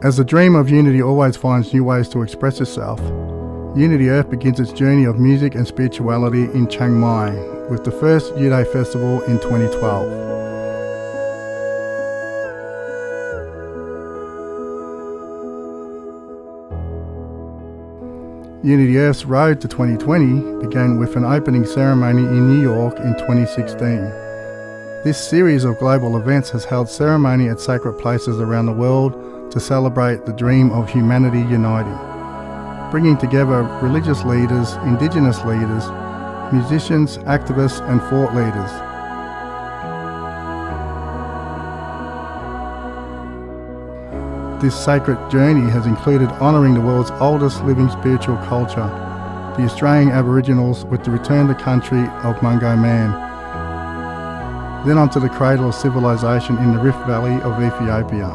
As the dream of unity always finds new ways to express itself, Unity Earth begins its journey of music and spirituality in Chiang Mai with the first WUW Festival in 2012. Unity Earth's road to 2020 began with an opening ceremony in New York in 2016. This series of global events has held ceremony at sacred places around the world to celebrate the dream of humanity uniting, bringing together religious leaders, indigenous leaders, musicians, activists and thought leaders. This sacred journey has included honouring the world's oldest living spiritual culture, the Australian Aboriginals, with the return to country of Mungo Man, then onto the cradle of civilization in the Rift Valley of Ethiopia,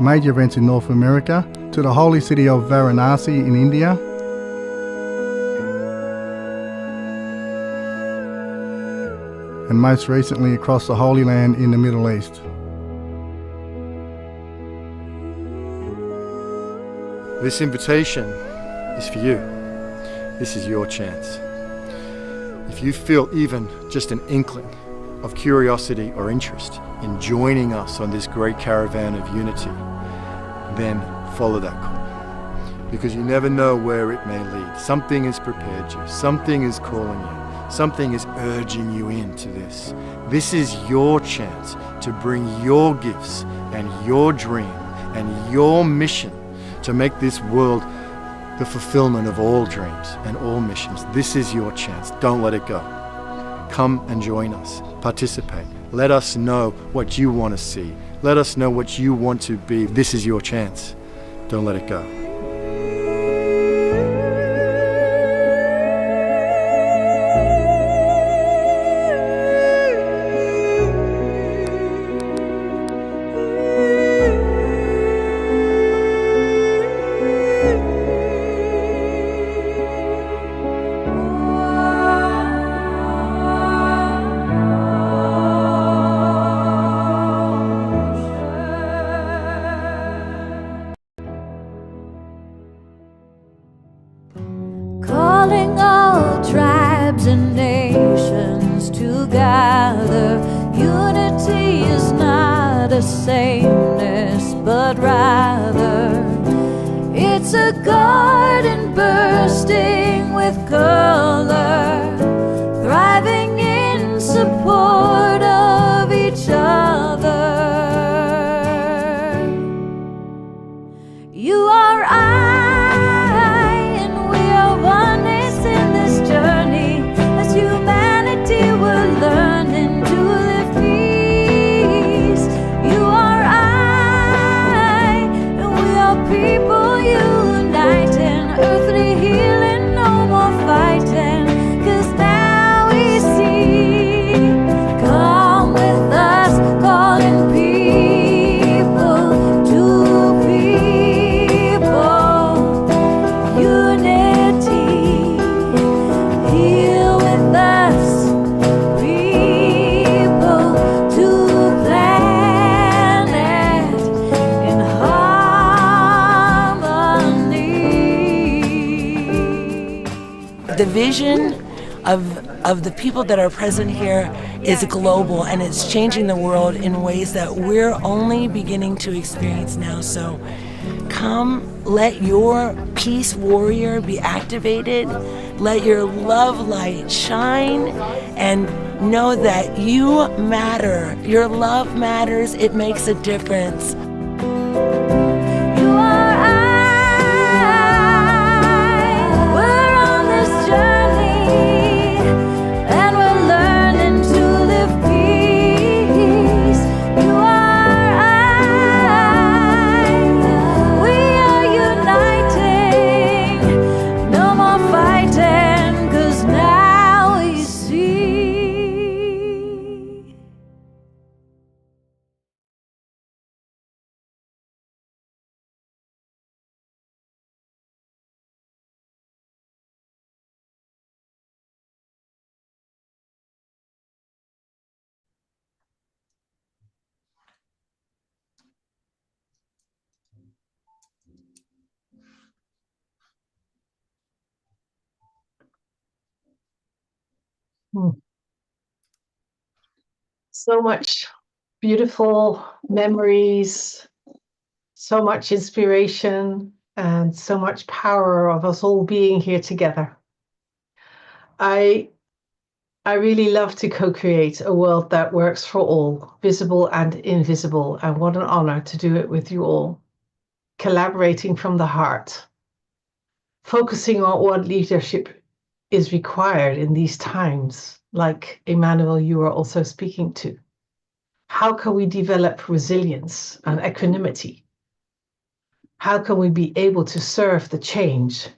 major events in North America, to the holy city of Varanasi in India, and most recently across the Holy Land in the Middle East. This invitation is for you. This is your chance. If you feel even just an inkling of curiosity or interest in joining us on this great caravan of unity, then follow that call. Because you never know where it may lead. Something has prepared you. Something is calling you. Something is urging you into this. This is your chance to bring your gifts and your dream and your mission to make this world the fulfillment of all dreams and all missions. This is your chance. Don't let it go. Come and join us. Participate. Let us know what you want to see. Let us know what you want to be. This is your chance. Don't let it go. gather. Unity is not a sameness, but rather it's a garden bursting with color, thriving in support of each other. You are I, and we are oneness in this journey. As humanity, we're learning to live peace. You are I, and we are people uniting, earthly healing, no more fighting. 'Cause now we see, come with us, calling people to people. Unity, heal with us, people to planet in harmony. The vision of the people that are present here is global, and it's changing the world in ways that we're only beginning to experience now. So come, let your peace warrior be activated, let your love light shine, and know that you matter. Your love matters, it makes a difference. You are I. We're on this journey, and we're learning to live peace. You are I. We are uniting, no more fighting, 'cause now we see. So much beautiful memories, so much inspiration, and so much power of us all being here together. I really love to co-create a world that works for all, visible and invisible, and what an honor to do it with you all. Collaborating from the heart, focusing on what leadership is required in these times, like Emanuel, you are also speaking to. How can we develop resilience and equanimity? How can we be able to serve the change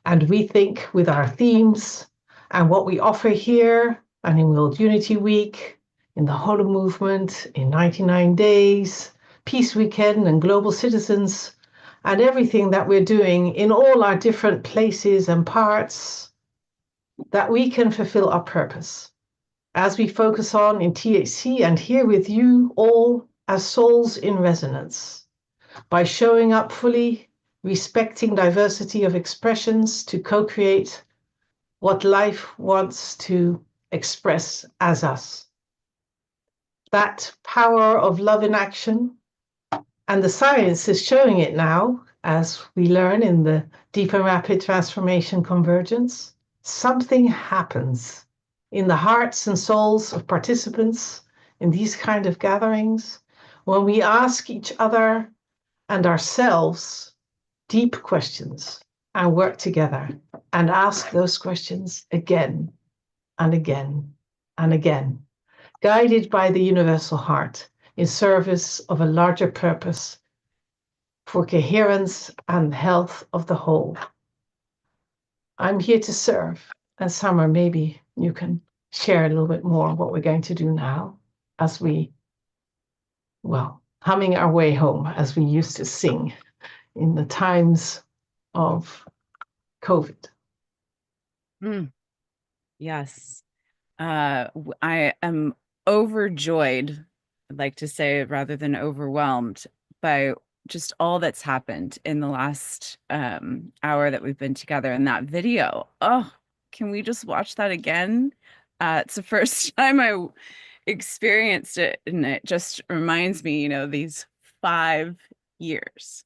and rethink with our themes and what we offer here and in World Unity Week, in the Holo Movement, in 99 Days, Peace Weekend and Global Citizens, and everything that we're doing in all our different places and parts, that we can fulfill our purpose as we focus on in THC and here with you all as souls in resonance, by showing up fully, respecting diversity of expressions to co-create what life wants to express as us. That power of love in action, and the science is showing it now, as we learn in the Deep and Rapid Transformation Convergence, something happens in the hearts and souls of participants in these kind of gatherings when we ask each other and ourselves deep questions and work together and ask those questions again and again and again, guided by the universal heart in service of a larger purpose for coherence and health of the whole. I'm here to serve. And Sommer, maybe you can share a little bit more what we're going to do now as we, well, humming our way home, as we used to sing in the times of COVID. Yes. I am overjoyed, I'd like to say, rather than overwhelmed by just all that's happened in the last hour that we've been together in that video. Oh, can we just watch that again? It's the first time experienced it, and it just reminds me, these 5 years.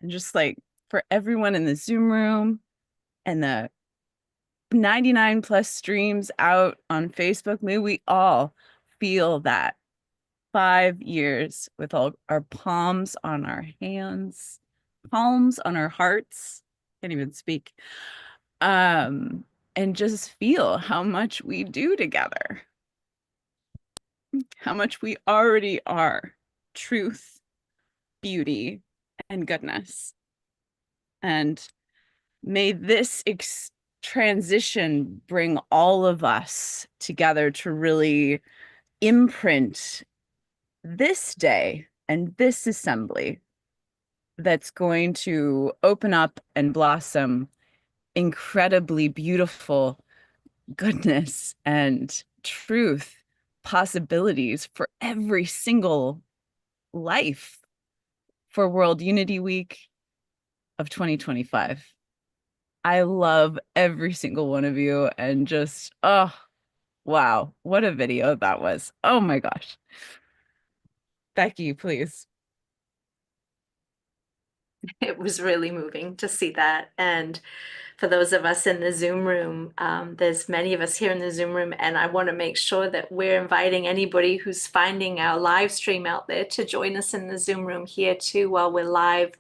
And just like for everyone in the Zoom room and the 99 plus streams out on Facebook, may we all feel that 5 years with all our palms on our hands, palms on our hearts, can't even speak, and just feel how much we do together, how much we already are truth, beauty, and goodness. And may this transition bring all of us together to really imprint this day and this assembly that's going to open up and blossom incredibly beautiful goodness and truth possibilities for every single life for World Unity Week of 2025. I love every single one of you, and just, oh, wow, what a video that was. Oh my gosh. Becky, please. It was really moving to see that. And for those of us in the Zoom room, there's many of us here in the Zoom room, and I want to make sure that we're inviting anybody who's finding our live stream out there to join us in the Zoom room here too while we're live.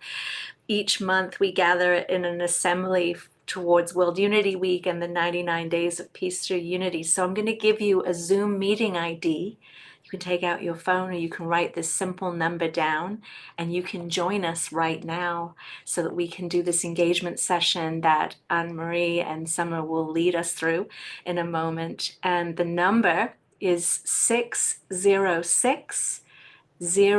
Each month we gather in an assembly towards World Unity Week and the 99 Days of Peace Through Unity. So I'm going to give you a Zoom meeting ID. You can take out your phone, or you can write this simple number down, and you can join us right now so that we can do this engagement session that Anne-Marie and Sommer will lead us through in a moment. And the number is 606 000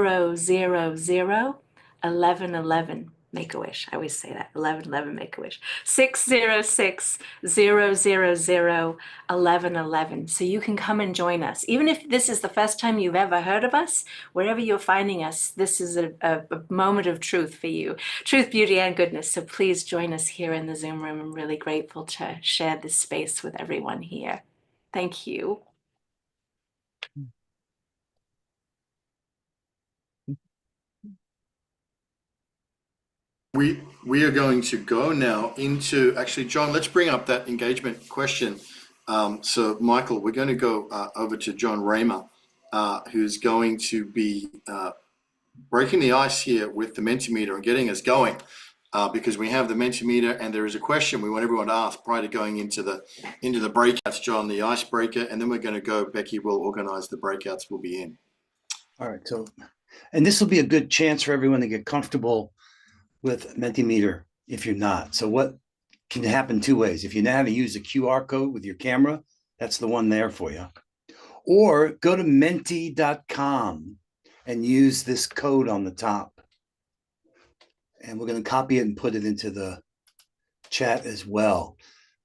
1111. Make-A-Wish. I always say that. 1111 Make-A-Wish. 606 000 1111. So you can come and join us. Even if this is the first time you've ever heard of us, wherever you're finding us, this is a moment of truth for you. Truth, beauty, and goodness. So please join us here in the Zoom room. I'm really grateful to share this space with everyone here. Thank you. We are going to go now into, actually, John, let's bring up that engagement question. So Michael, we're going to go over to John Rama, who's going to be breaking the ice here with the Mentimeter and getting us going, because we have the Mentimeter and there is a question we want everyone to ask prior to going into the breakouts, John, the icebreaker, and then we're going to go, Becky will organize the breakouts we'll be in. All right, so, and this will be a good chance for everyone to get comfortable with Mentimeter if you're not. So what can happen 2 ways. If you know how to use a QR code with your camera, that's the one there for you. Or go to menti.com and use this code on the top. And we're going to copy it and put it into the chat as well.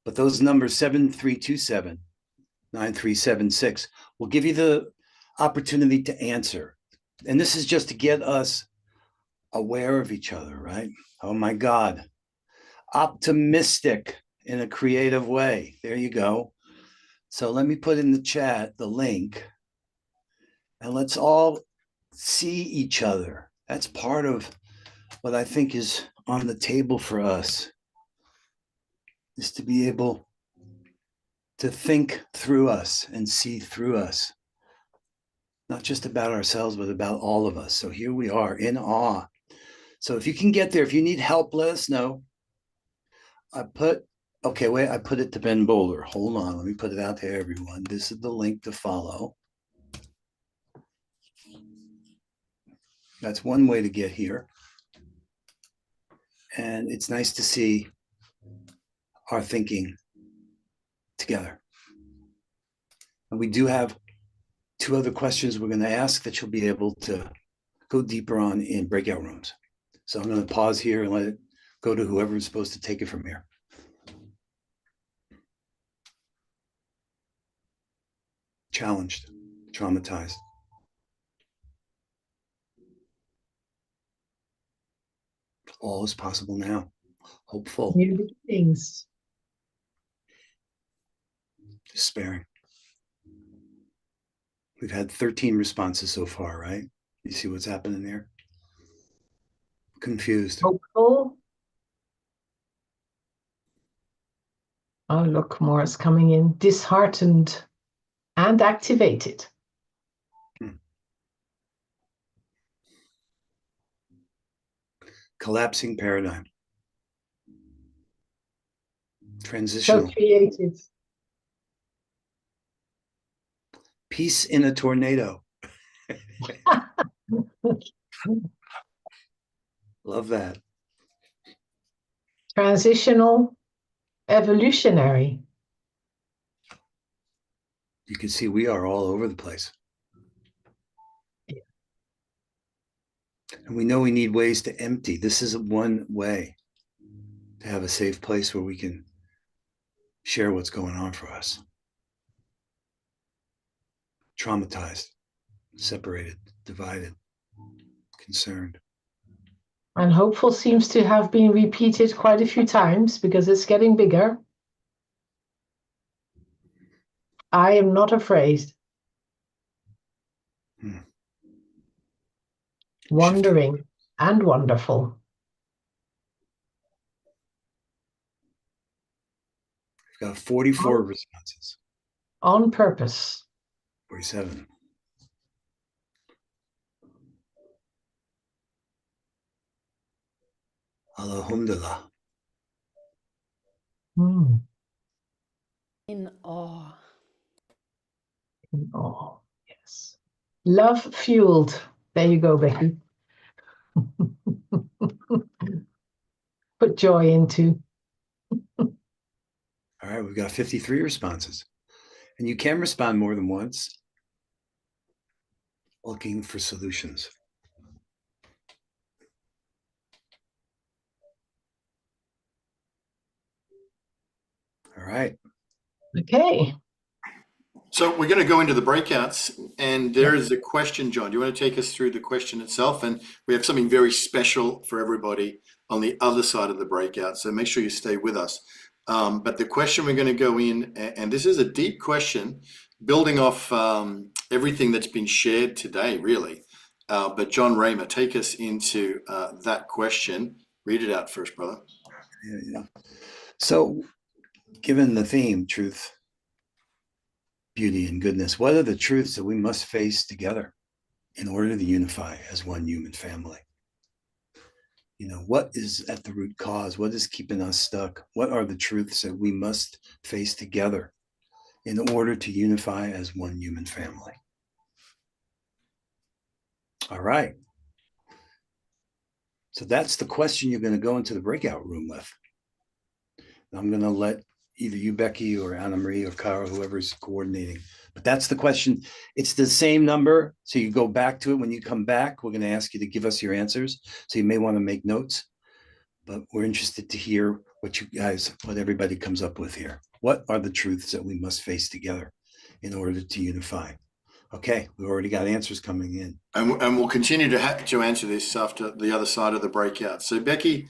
But those numbers 7327-9376 will give you the opportunity to answer. And this is just to get us aware of each other, right? Oh my God. Optimistic in a creative way. There you go. So let me put in the chat the link, and let's all see each other. That's part of what I think is on the table for us, is to be able to think through us and see through us, not just about ourselves, but about all of us. So here we are in awe. So if you can get there, if you need help, let us know. I put it to Ben Bowler. Hold on, let me put it out to everyone. This is the link to follow. That's one way to get here. And it's nice to see our thinking together. And we do have 2 other questions we're going to ask that you'll be able to go deeper on in breakout rooms. So I'm going to pause here and let it go to whoever is supposed to take it from here. Challenged, traumatized. All is possible now. Hopeful. New beginnings. Despairing. We've had 13 responses so far, right? You see what's happening there? Confused. Hopeful. Oh, look, more is coming in. Disheartened and activated. Collapsing paradigm. Transitional. So creative. Peace in a tornado. Love that. Transitional, evolutionary. You can see we are all over the place. And we know we need ways to empty. This is one way to have a safe place where we can share what's going on for us. Traumatized, separated, divided, concerned. And hopeful seems to have been repeated quite a few times because it's getting bigger. I am not afraid. Wondering and wonderful. We've got 44 responses. On purpose. 47. Alhamdulillah. In awe. In awe, yes. Love fueled. There you go, Becky. Put joy into. All right, we've got 53 responses. And you can respond more than once. Looking for solutions. All right. Okay. So we're going to go into the breakouts, and there is a question, John. Do you want to take us through the question itself? And we have something very special for everybody on the other side of the breakout, so make sure you stay with us. But the question we're going to go in, and this is a deep question, building off everything that's been shared today, really. But John Rama, take us into that question. Read it out first, brother. Yeah. So, given the theme, truth, beauty, and goodness, what are the truths that we must face together in order to unify as one human family? You know, what is at the root cause? What is keeping us stuck? What are the truths that we must face together in order to unify as one human family? All right. So that's the question you're going to go into the breakout room with. I'm going to let either you, Becky, or Anna Marie, or Cara, whoever's coordinating. But that's the question. It's the same number. So you go back to it. When you come back, we're going to ask you to give us your answers. So you may want to make notes. But we're interested to hear what everybody comes up with here. What are the truths that we must face together in order to unify? Okay, we've already got answers coming in. And we'll continue to answer this after the other side of the breakout. So Becky,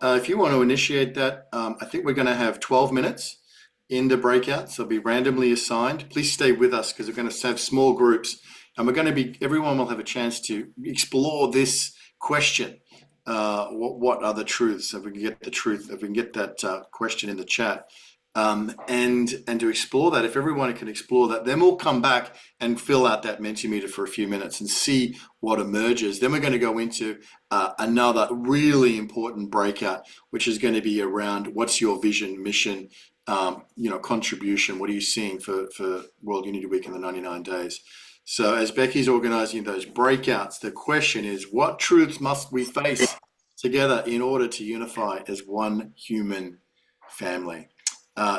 if you want to initiate that, I think we're going to have 12 minutes in the breakouts. They'll be randomly assigned. Please stay with us because we're going to have small groups, and everyone will have a chance to explore this question. What are the truths? If we can get the truth, if we can get that question in the chat. And to explore that, if everyone can explore that, then we'll come back and fill out that Mentimeter for a few minutes and see what emerges. Then we're going to go into another really important breakout, which is going to be around what's your vision, mission, contribution. What are you seeing for World Unity Week in the 99 days? So as Becky's organizing those breakouts, the question is, what truths must we face together in order to unify as one human family?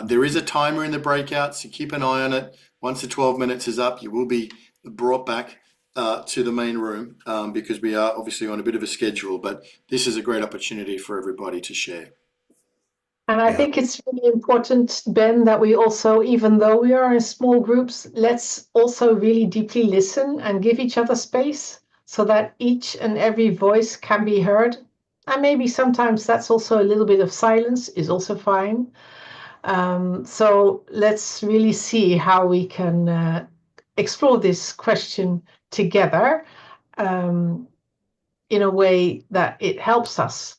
There is a timer in the breakout, so keep an eye on it. Once the 12 minutes is up, you will be brought back to the main room because we are obviously on a bit of a schedule, but this is a great opportunity for everybody to share. And I think it's really important, Ben, that we also, even though we are in small groups, let's also really deeply listen and give each other space so that each and every voice can be heard. And maybe sometimes that's also a little bit of silence is also fine. So let's really see how we can explore this question together in a way that it helps us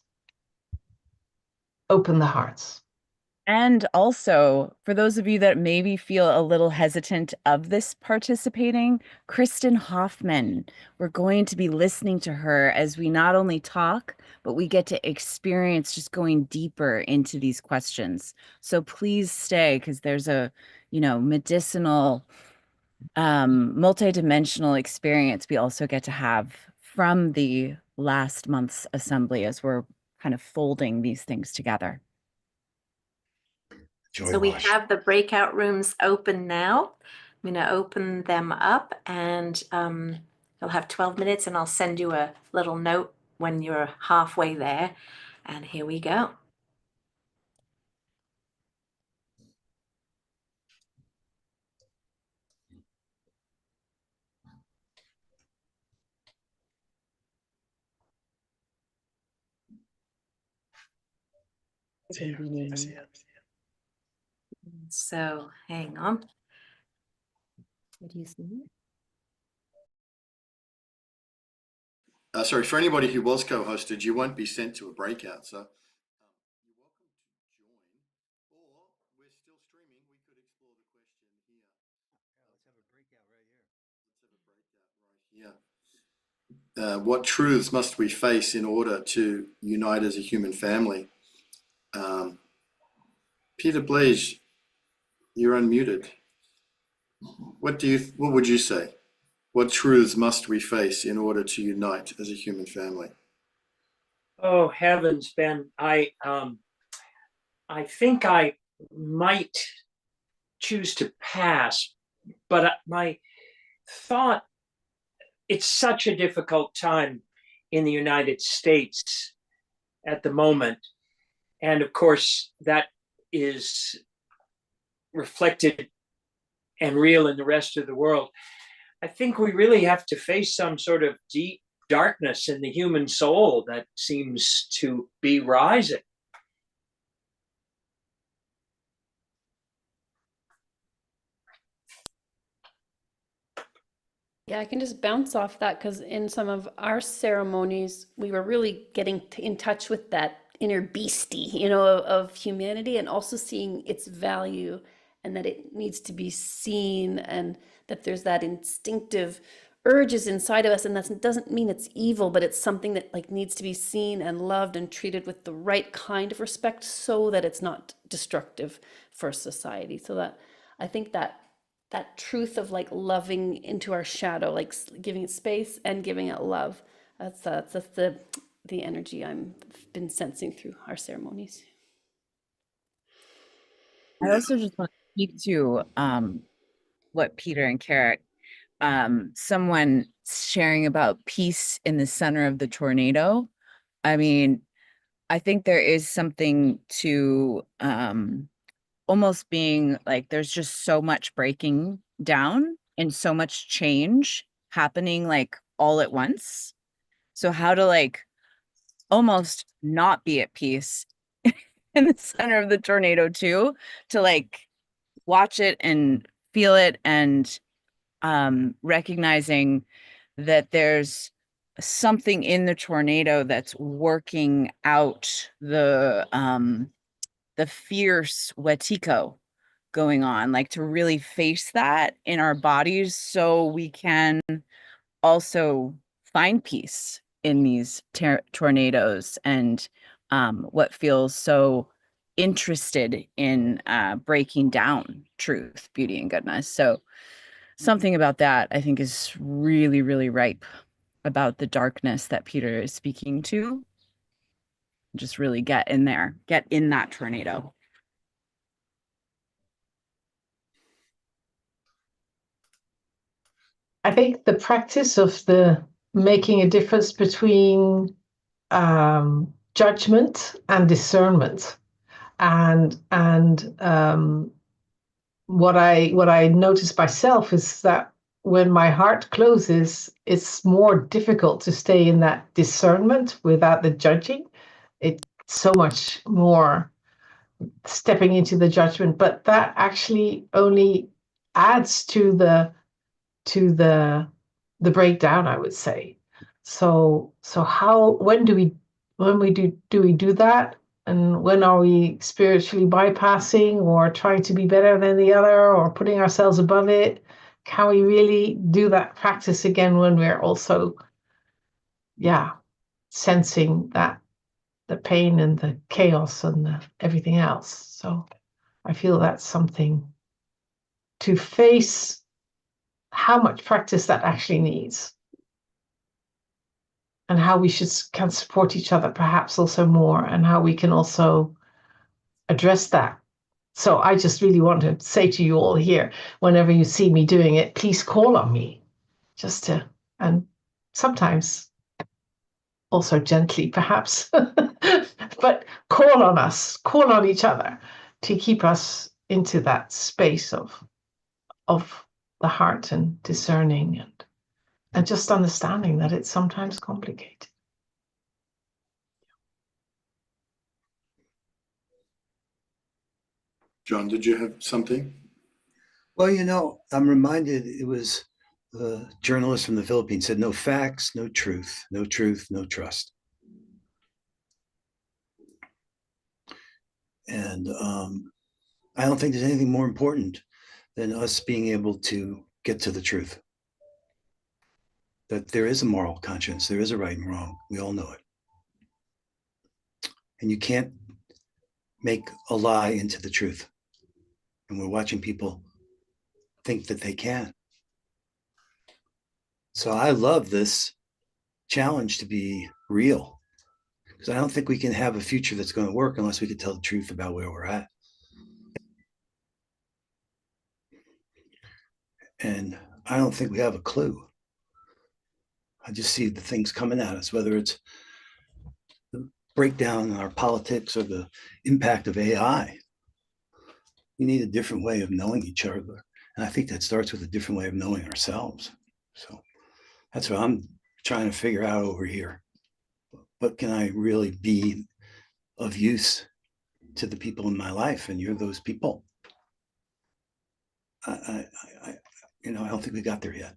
open the hearts. And also, for those of you that maybe feel a little hesitant of this participating, Kristen Hoffman, we're going to be listening to her as we not only talk, but we get to experience just going deeper into these questions. So please stay, because there's a, medicinal, multidimensional experience we also get to have from the last month's assembly as we're kind of folding these things together. So we have the breakout rooms open now. I'm going to open them up, and you'll have 12 minutes, and I'll send you a little note when you're halfway there. And here we go. So hang on. What do you see? Sorry, for anybody who was co-hosted, you won't be sent to a breakout. So you're welcome to join, or we're still streaming. We could explore the question here. Let's have a breakout right here. Let's have a breakout right here. What truths must we face in order to unite as a human family? Peter, please, you're unmuted. What would you say? What truths must we face in order to unite as a human family? Oh heavens, Ben! I think I might choose to pass, but my thought, it's such a difficult time in the United States at the moment, and of course that is reflected and real in the rest of the world. I think we really have to face some sort of deep darkness in the human soul that seems to be rising. Yeah, I can just bounce off that, because in some of our ceremonies, we were really getting in touch with that inner beastie, of humanity, and also seeing its value, and that it needs to be seen, and that there's that instinctive urges inside of us, and that doesn't mean it's evil, but it's something that needs to be seen and loved and treated with the right kind of respect, so that it's not destructive for society. So that I think that truth of loving into our shadow, giving it space and giving it love, that's the energy I've been sensing through our ceremonies. I also just want to speak to what Peter and Carrick, someone sharing about peace in the center of the tornado. I mean, I think there is something to almost being there's just so much breaking down and so much change happening all at once. So how to almost not be at peace in the center of the tornado too, to watch it and feel it, and recognizing that there's something in the tornado that's working out the fierce wetiko going on, to really face that in our bodies, so we can also find peace in these tornadoes, and what feels so interested in breaking down truth, beauty, and goodness. So something about that I think is really, really ripe about the darkness that Peter is speaking to. Just really get in there, get in that tornado. I think the practice of the making a difference between judgment and discernment, and what I notice myself is that when my heart closes, it's more difficult to stay in that discernment without the judging. It's so much more stepping into the judgment, but that actually only adds to the to the breakdown, I would say. So when do we do that? And when are we spiritually bypassing or trying to be better than the other or putting ourselves above it? Can we really do that practice again when we're also, sensing that the pain and the chaos and everything else? So I feel that's something to face, how much practice that actually needs, and how we can support each other perhaps also more, and how we can also address that. So I just really want to say to you all here, whenever you see me doing it, please call on me, and sometimes also gently perhaps, but call on us, call on each other to keep us into that space of the heart and discerning and just understanding that it's sometimes complicated. John, did you have something? Well, I'm reminded it was the journalist from the Philippines said, no facts, no truth, no truth, no trust. And I don't think there's anything more important than us being able to get to the truth. That there is a moral conscience, there is a right and wrong. We all know it. And you can't make a lie into the truth. And we're watching people think that they can. So I love this challenge to be real, because I don't think we can have a future that's going to work unless we can tell the truth about where we're at. And I don't think we have a clue. I just see the things coming at us, whether it's the breakdown in our politics or the impact of AI. We need a different way of knowing each other. And I think that starts with a different way of knowing ourselves. So that's what I'm trying to figure out over here. What can I really be of use to the people in my life? And you're those people. I don't think we got there yet.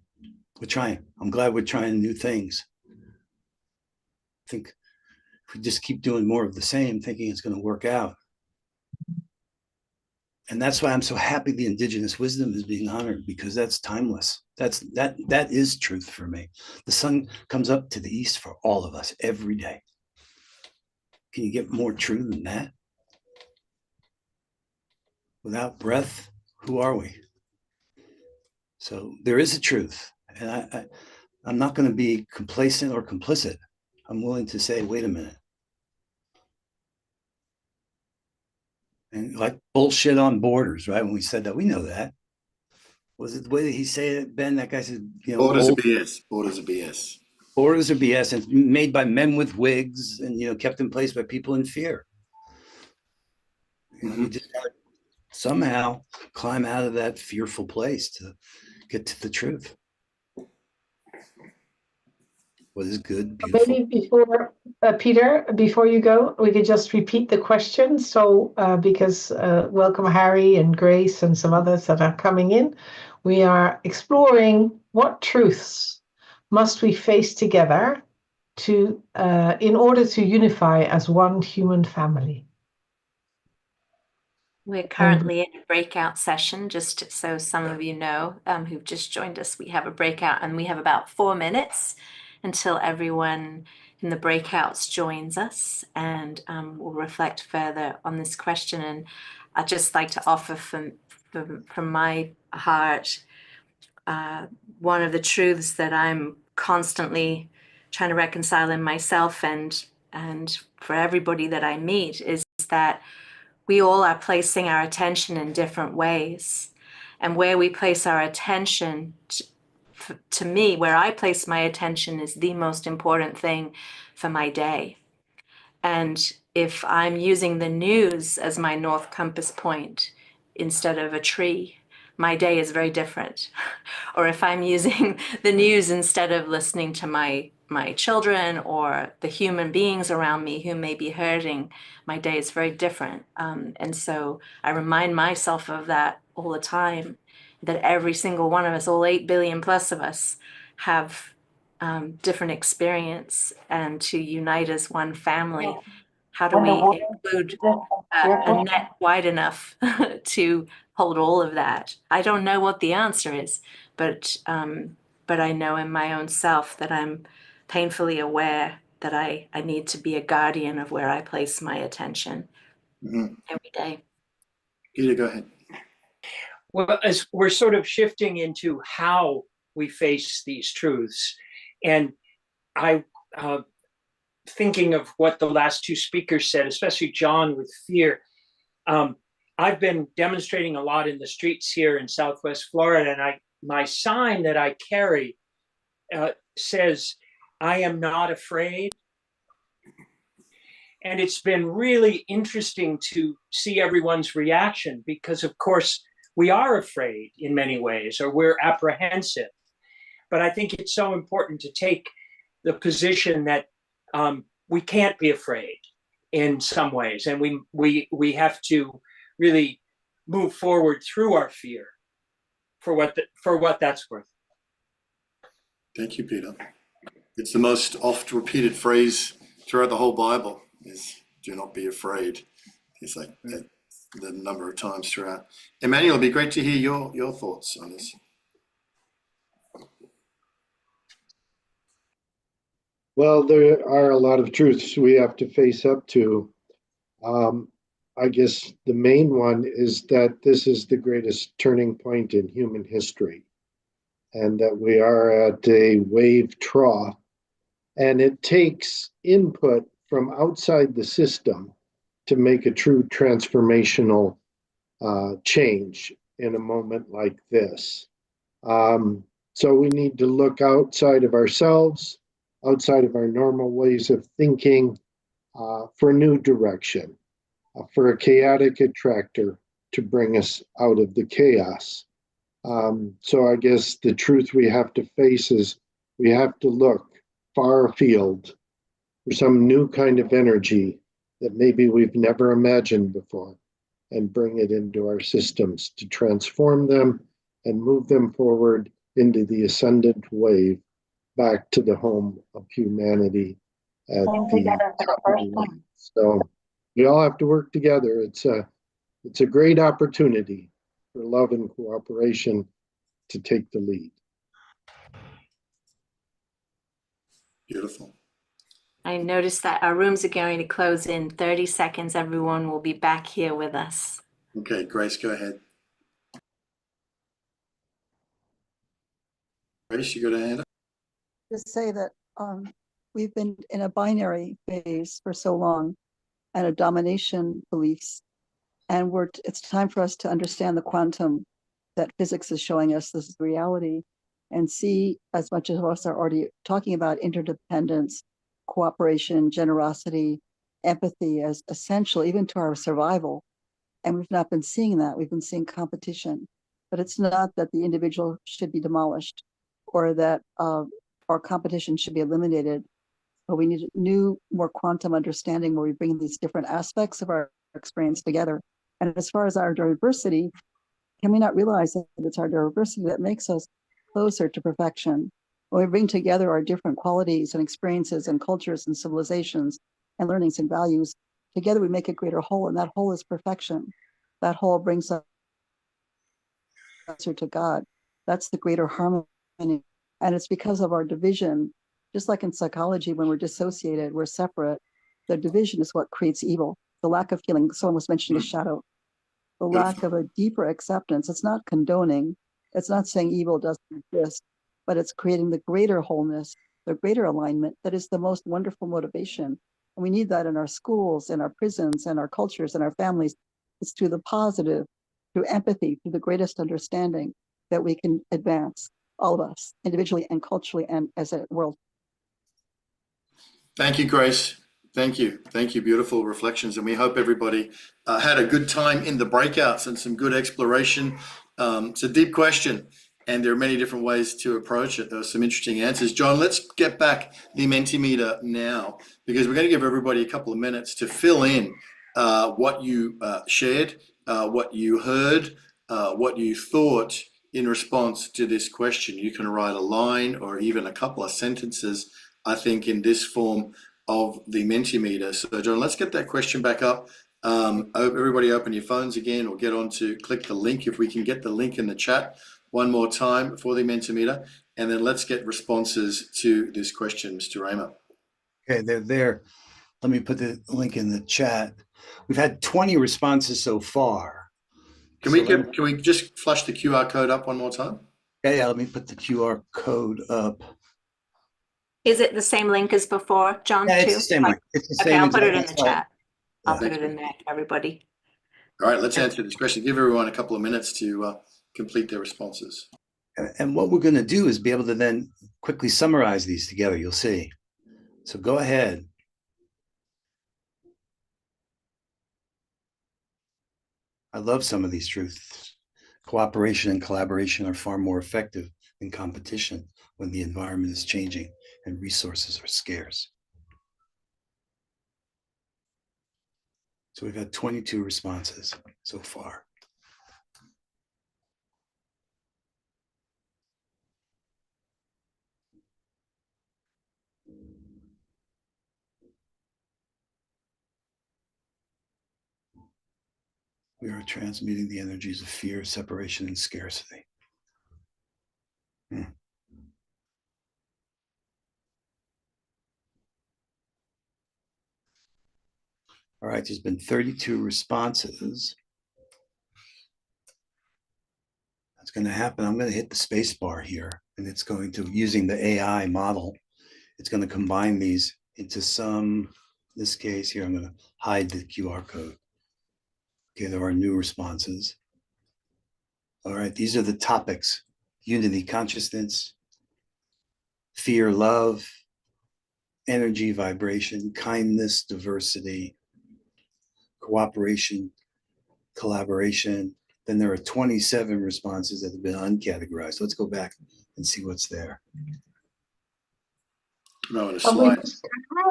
We're trying. I'm glad we're trying new things. I think if we just keep doing more of the same, thinking it's going to work out. And that's why I'm so happy the indigenous wisdom is being honored, because that's timeless. That is truth for me. The sun comes up to the east for all of us every day. Can you get more true than that? Without breath, who are we? So there is a truth. And I'm not going to be complacent or complicit. I'm willing to say, wait a minute. And like bullshit on borders, right? When we said that, we know that. Was it the way that he said it, Ben? That guy said, Borders are BS. Borders are BS. Borders are BS, and made by men with wigs, and kept in place by people in fear. You just gotta somehow climb out of that fearful place to get to the truth. What is good, beautiful. Maybe before, Peter, before you go, we could just repeat the question. So, because welcome Harry and Grace and some others that are coming in. We are exploring what truths must we face together in order to unify as one human family. We're currently in a breakout session, just so some of you know who've just joined us. We have a breakout and we have about 4 minutes until everyone in the breakouts joins us, and we'll reflect further on this question. And I'd just like to offer from my heart, one of the truths that I'm constantly trying to reconcile in myself and for everybody that I meet is that we all are placing our attention in different ways. And where we place our attention, to me, where I place my attention is the most important thing for my day. And if I'm using the news as my north compass point instead of a tree, my day is very different. Or if I'm using the news instead of listening to my children or the human beings around me who may be hurting, my day is very different. And so I remind myself of that all the time. that every single one of us, all 8 billion plus of us, have different experience, and to unite as one family. How do we include a net wide enough to hold all of that? I don't know what the answer is, but I know in my own self that I'm painfully aware that I need to be a guardian of where I place my attention every day. Peter, go ahead. Well, as we're sort of shifting into how we face these truths, and I thinking of what the last two speakers said, especially John with fear. I've been demonstrating a lot in the streets here in Southwest Florida, and my sign that I carry says, "I am not afraid." And it's been really interesting to see everyone's reaction, because of course we are afraid in many ways, or we're apprehensive. But I think it's so important to take the position that we can't be afraid in some ways, and we have to really move forward through our fear for what that's worth. Thank you, Peter. It's the most oft repeated phrase throughout the whole Bible is "do not be afraid." It's like the number of times throughout. Emanuel, it'd be great to hear your thoughts on this. Well, there are a lot of truths we have to face up to. I guess the main one is that this is the greatest turning point in human history, and that we are at a wave trough, and it takes input from outside the system to make a true transformational change in a moment like this. So we need to look outside of ourselves, outside of our normal ways of thinking, for new direction, for a chaotic attractor to bring us out of the chaos. So I guess the truth we have to face is we have to look far afield for some new kind of energy that maybe we've never imagined before, and bring it into our systems to transform them and move them forward into the ascendant wave back to the home of humanity at the top of the wave. So we all have to work together. It's a great opportunity for love and cooperation to take the lead. Beautiful. I noticed that our rooms are going to close in 30 seconds. Everyone will be back here with us. Okay, Grace, go ahead. Grace, you got a hand up? Just say that we've been in a binary phase for so long, and a domination beliefs, and it's time for us to understand the quantum that physics is showing us this is reality, and see, as much as us are already talking about interdependence, cooperation, generosity, empathy as essential even to our survival. And we've not been seeing that. We've been seeing competition. But it's not that the individual should be demolished or that our competition should be eliminated. But we need a new, more quantum understanding where we bring these different aspects of our experience together. And as far as our diversity, can we not realize that it's our diversity that makes us closer to perfection? When we bring together our different qualities and experiences and cultures and civilizations and learnings and values, together we make a greater whole, and that whole is perfection. That whole brings us closer to God. That's the greater harmony. And it's because of our division, just like in psychology, when we're dissociated, we're separate. The division is what creates evil. The lack of healing, someone was mentioning the shadow. The lack of a deeper acceptance. It's not condoning. It's not saying evil doesn't exist, but it's creating the greater wholeness, the greater alignment that is the most wonderful motivation. And we need that in our schools, in our prisons, and our cultures, and our families. It's through the positive, through empathy, through the greatest understanding that we can advance, all of us, individually and culturally and as a world. Thank you, Grace. Thank you. Thank you. Beautiful reflections. And we hope everybody had a good time in the breakouts and some good exploration. It's a deep question, and there are many different ways to approach it. There are some interesting answers. John, let's get back the Mentimeter now, because we're going to give everybody a couple of minutes to fill in what you shared, what you heard, what you thought, in response to this question. You can write a line or even a couple of sentences, I think, in this form of the Mentimeter. So John, let's get that question back up. Everybody open your phones again, or click the link. If we can get the link in the chat one more time for the Mentimeter, and then let's get responses to this question, Mr. Rama. Okay, they're there. Let me put the link in the chat. We've had 20 responses so far. Can we just flash the QR code up one more time? Yeah, let me put the QR code up. Is it the same link as before, John? Yeah, it's too? the same link. It's the Okay, same I'll put it in the exact- chat. I'll Yeah. put it in there, everybody. All right, let's answer this question. Give everyone a couple of minutes to complete their responses. And what we're going to do is be able to then quickly summarize these together. You'll see. So go ahead. I love some of these truths. Cooperation and collaboration are far more effective than competition when the environment is changing and resources are scarce. So we've had 22 responses so far. We are transmuting the energies of fear, separation, and scarcity. All right, there's been 32 responses. That's going to happen. I'm going to hit the space bar here, and it's going to, using the AI model, it's going to combine these into some, in this case here, I'm going to hide the QR code. Okay, there are new responses. All right, these are the topics: unity, consciousness, fear, love, energy, vibration, kindness, diversity, cooperation, collaboration. Then there are 27 responses that have been uncategorized. Let's go back and see what's there. No, a slide.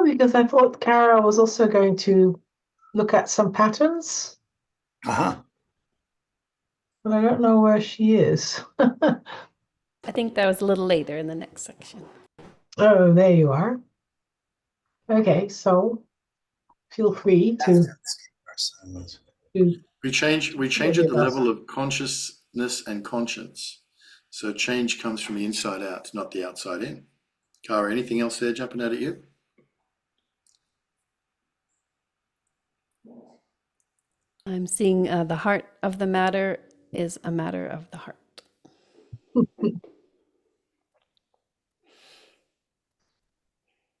Because I thought Cara was also going to look at some patterns. Uh-huh. But I don't know where she is. I think that was a little later in the next section. Oh, there you are. Okay, so feel free to We change at the level of consciousness and conscience. So change comes from the inside out, not the outside in. Cara, anything else there jumping out at you? I'm seeing the heart of the matter is a matter of the heart.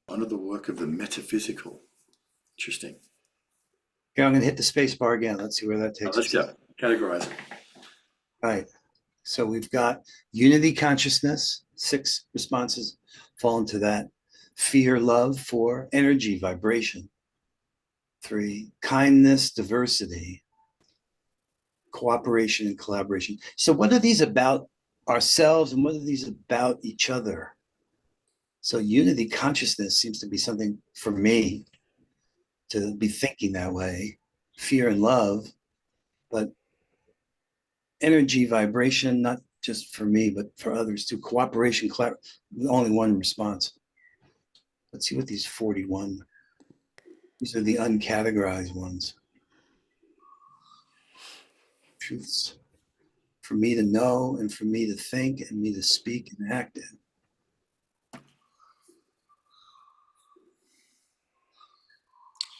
Honor the work of the metaphysical. Interesting. Okay, I'm going to hit the space bar again. Let's see where that takes us. Let's go. Categorize it. All right. So we've got unity, consciousness, 6 responses fall into that. Fear, love, 4. Energy, vibration, 3. Kindness, diversity, cooperation, and collaboration. So what are these about ourselves, and what are these about each other? So unity, consciousness seems to be something for me to be thinking that way. Fear and love, but energy, vibration, not just for me, but for others too. Cooperation, only one response. Let's see what these 41, these are the uncategorized ones. Truths for me to know, and for me to think, and me to speak and act in.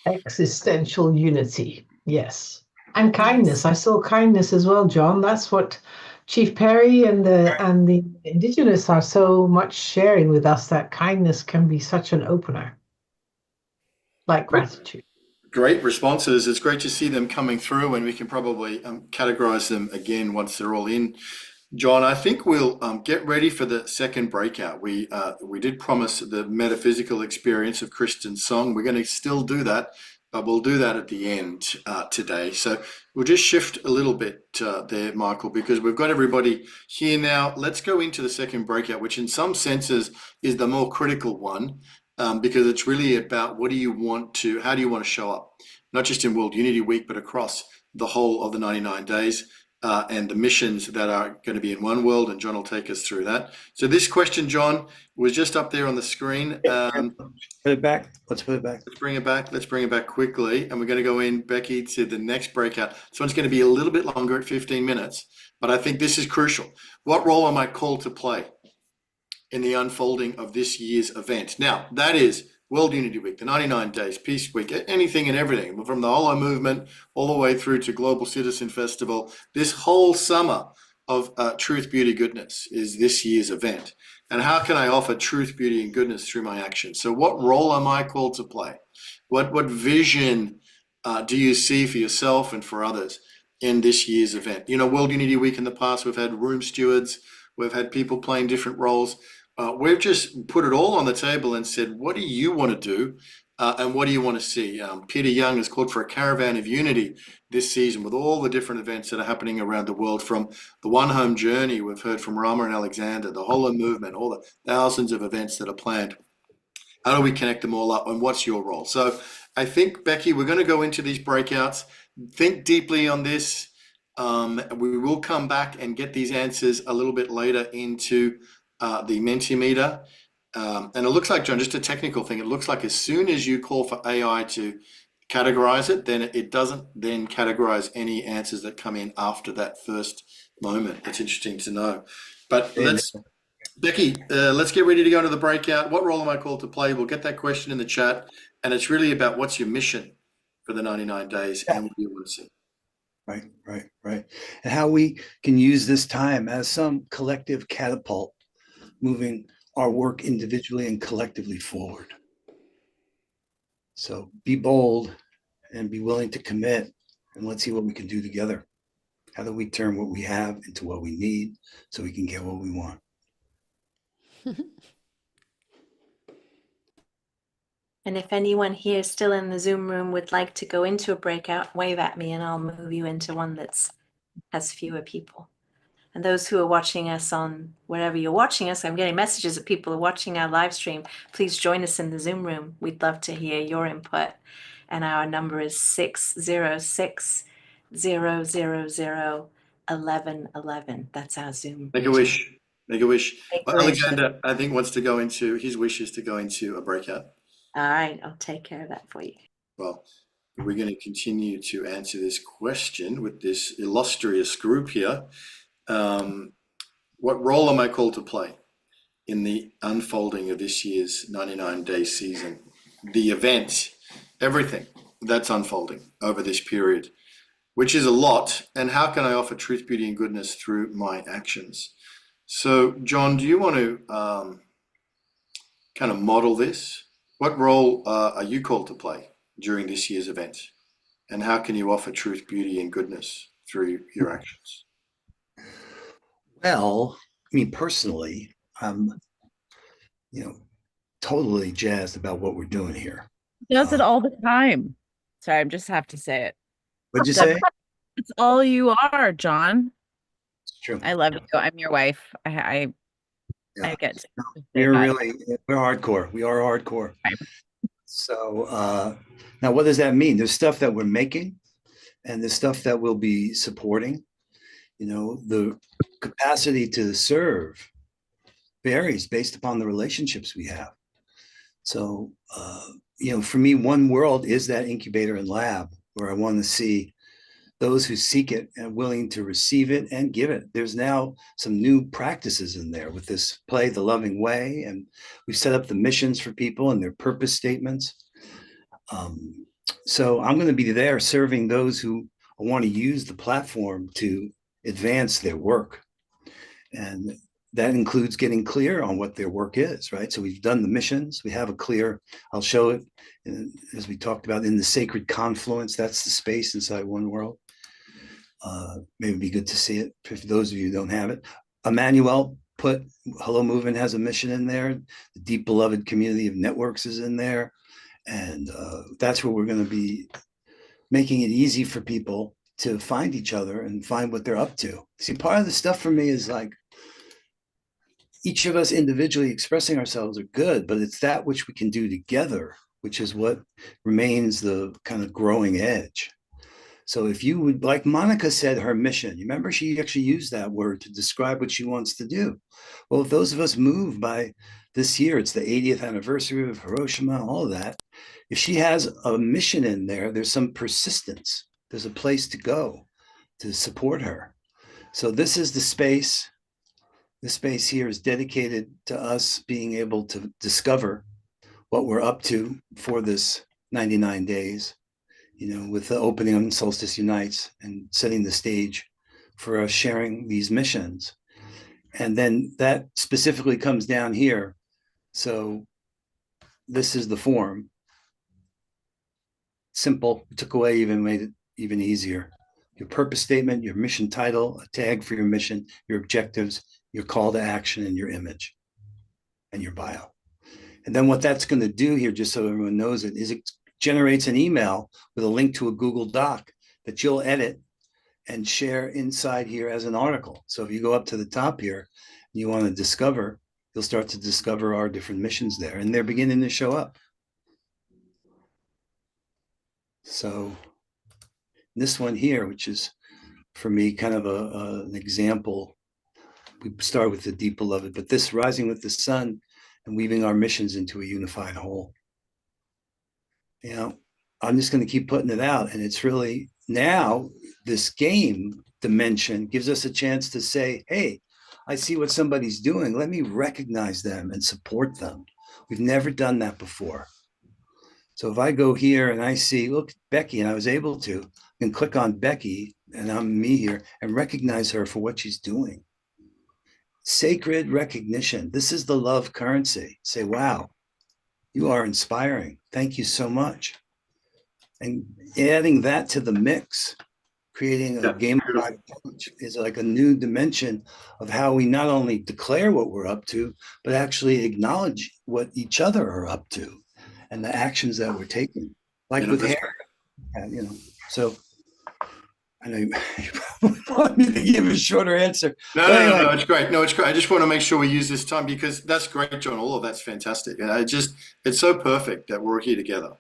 existential unity. Yes. And kindness. I saw kindness as well, John. That's what Chief Perry and the Indigenous are so much sharing with us, that kindness can be such an opener, like gratitude. Great responses. It's great to see them coming through, and we can probably categorize them again once they're all in. John, I think we'll get ready for the second breakout. We did promise the metaphysical experience of Kristen's song. We're going to still do that, but we'll do that at the end today. So we'll just shift a little bit there, Michael, because we've got everybody here now. Let's go into the second breakout, which in some senses is the more critical one, because it's really about how do you want to show up, not just in World Unity Week, but across the whole of the 99 days. and the missions that are going to be in one world, and John will take us through that. So this question, John, was just up there on the screen. Put it back. Let's put it back. Let's bring it back. Let's bring it back quickly. And we're going to go in, Becky, to the next breakout. This one's going to be a little bit longer at 15 minutes, but I think this is crucial. What role am I called to play in the unfolding of this year's event? Now, that is World Unity Week, the 99 Days, Peace Week, anything and everything, from the Holo Movement all the way through to Global Citizen Festival. This whole summer of truth, beauty, goodness is this year's event. And how can I offer truth, beauty, and goodness through my actions? So what role am I called to play? What vision do you see for yourself and for others in this year's event? You know, World Unity Week in the past, we've had room stewards, we've had people playing different roles. We've just put it all on the table and said, what do you want to do? And what do you want to see? Peter Young has called for a caravan of unity this season with all the different events that are happening around the world, from the One Home Journey, we've heard from Rama and Alexander, the Holo Movement, all the thousands of events that are planned. How do we connect them all up, and what's your role? So I think, Becky, we're going to go into these breakouts, think deeply on this. We will come back and get these answers a little bit later into the Mentimeter. And it looks like, John, just a technical thing, it looks like as soon as you call for AI to categorize it, then it doesn't then categorize any answers that come in after that first moment. That's interesting to know. But Becky, let's get ready to go into the breakout. What role am I called to play? We'll get that question in the chat. And it's really about what's your mission for the 99 days and what do you want to see? Right. And how we can use this time as some collective catapult, moving our work individually and collectively forward. So be bold and be willing to commit, and let's see what we can do together. How do we turn what we have into what we need so we can get what we want? And if anyone here still in the Zoom room would like to go into a breakout, wave at me and I'll move you into one has fewer people. And those who are watching us on wherever you're watching us, I'm getting messages that people are watching our live stream. Please join us in the Zoom room. We'd love to hear your input. And our number is 606-000-1111. That's our Zoom. Make a wish. Alexander, I think, wants to go into, his wish is to go into a breakout. All right, I'll take care of that for you. Well, we're going to continue to answer this question with this illustrious group here. What role am I called to play in the unfolding of this year's 99-day season? The event, everything that's unfolding over this period, which is a lot. And how can I offer truth, beauty, and goodness through my actions? So, John, do you want to kind of model this? What role are you called to play during this year's event? And how can you offer truth, beauty, and goodness through your actions? Well, I mean, personally, I'm, totally jazzed about what we're doing here. He does it all the time. Sorry, I just have to say it. What'd you say? It's all you are, John. It's true. I love you. I'm your wife. I get we're hardcore. We are hardcore. Right. So now what does that mean? There's stuff that we're making and there's stuff that we'll be supporting. The capacity to serve varies based upon the relationships we have. So, for me, One World is that incubator and lab where I want to see those who seek it and willing to receive it and give it. There's now some new practices in there with this Play the Loving Way, and we've set up the missions for people and their purpose statements. So I'm going to be there serving those who want to use the platform to advance their work. And that includes getting clear on what their work is, right? So we've done the missions. We have a clear, I'll show it, as we talked about, in the sacred confluence. That's the space inside One World. Maybe it'd be good to see it for those of you who don't have it. Emanuel put Hello Movement has a mission in there. The Deep Beloved Community of Networks is in there. And that's where we're going to be making it easy for people to find each other and find what they're up to. See, part of the stuff for me is like each of us individually expressing ourselves are good, but it's that which we can do together, which is what remains the kind of growing edge. So if you would, like Monica said, her mission, you remember she actually used that word to describe what she wants to do. Well, if those of us move by this year, it's the 80th anniversary of Hiroshima, all of that. If she has a mission in there, there's some persistence. There's a place to go to support her. So this is the space. The space here is dedicated to us being able to discover what we're up to for this 99 days, with the opening on Solstice Unites and setting the stage for us sharing these missions. And then that specifically comes down here. So this is the form. Simple, took away, even made it even easier. Your purpose statement, your mission title, a tag for your mission, your objectives, your call to action, and your image, and your bio. And then what that's going to do here, just so everyone knows it, is it generates an email with a link to a Google Doc that you'll edit and share inside here as an article. So if you go up to the top here and you want to discover, you'll start to discover our different missions there, and they're beginning to show up. So this one here, which is for me kind of an example, we start with the deep beloved, but this rising with the sun and weaving our missions into a unified whole. I'm just going to keep putting it out. And it's really now this game dimension gives us a chance to say, hey, I see what somebody's doing. Let me recognize them and support them. We've never done that before. So if I go here and I see, look, Becky, and I was able to, I can click on Becky and I'm me here and recognize her for what she's doing. Sacred recognition. This is the love currency. Say, wow, you are inspiring. Thank you so much. And adding that to the mix, creating a gamified approach is like a new dimension of how we not only declare what we're up to, but actually acknowledge what each other are up to and the actions that we're taking. Like with hair, so I know you want me to give a shorter answer. No, it's great. No, it's great. I just want to make sure we use this time because that's great, John. All of that's fantastic. And it's so perfect that we're here together,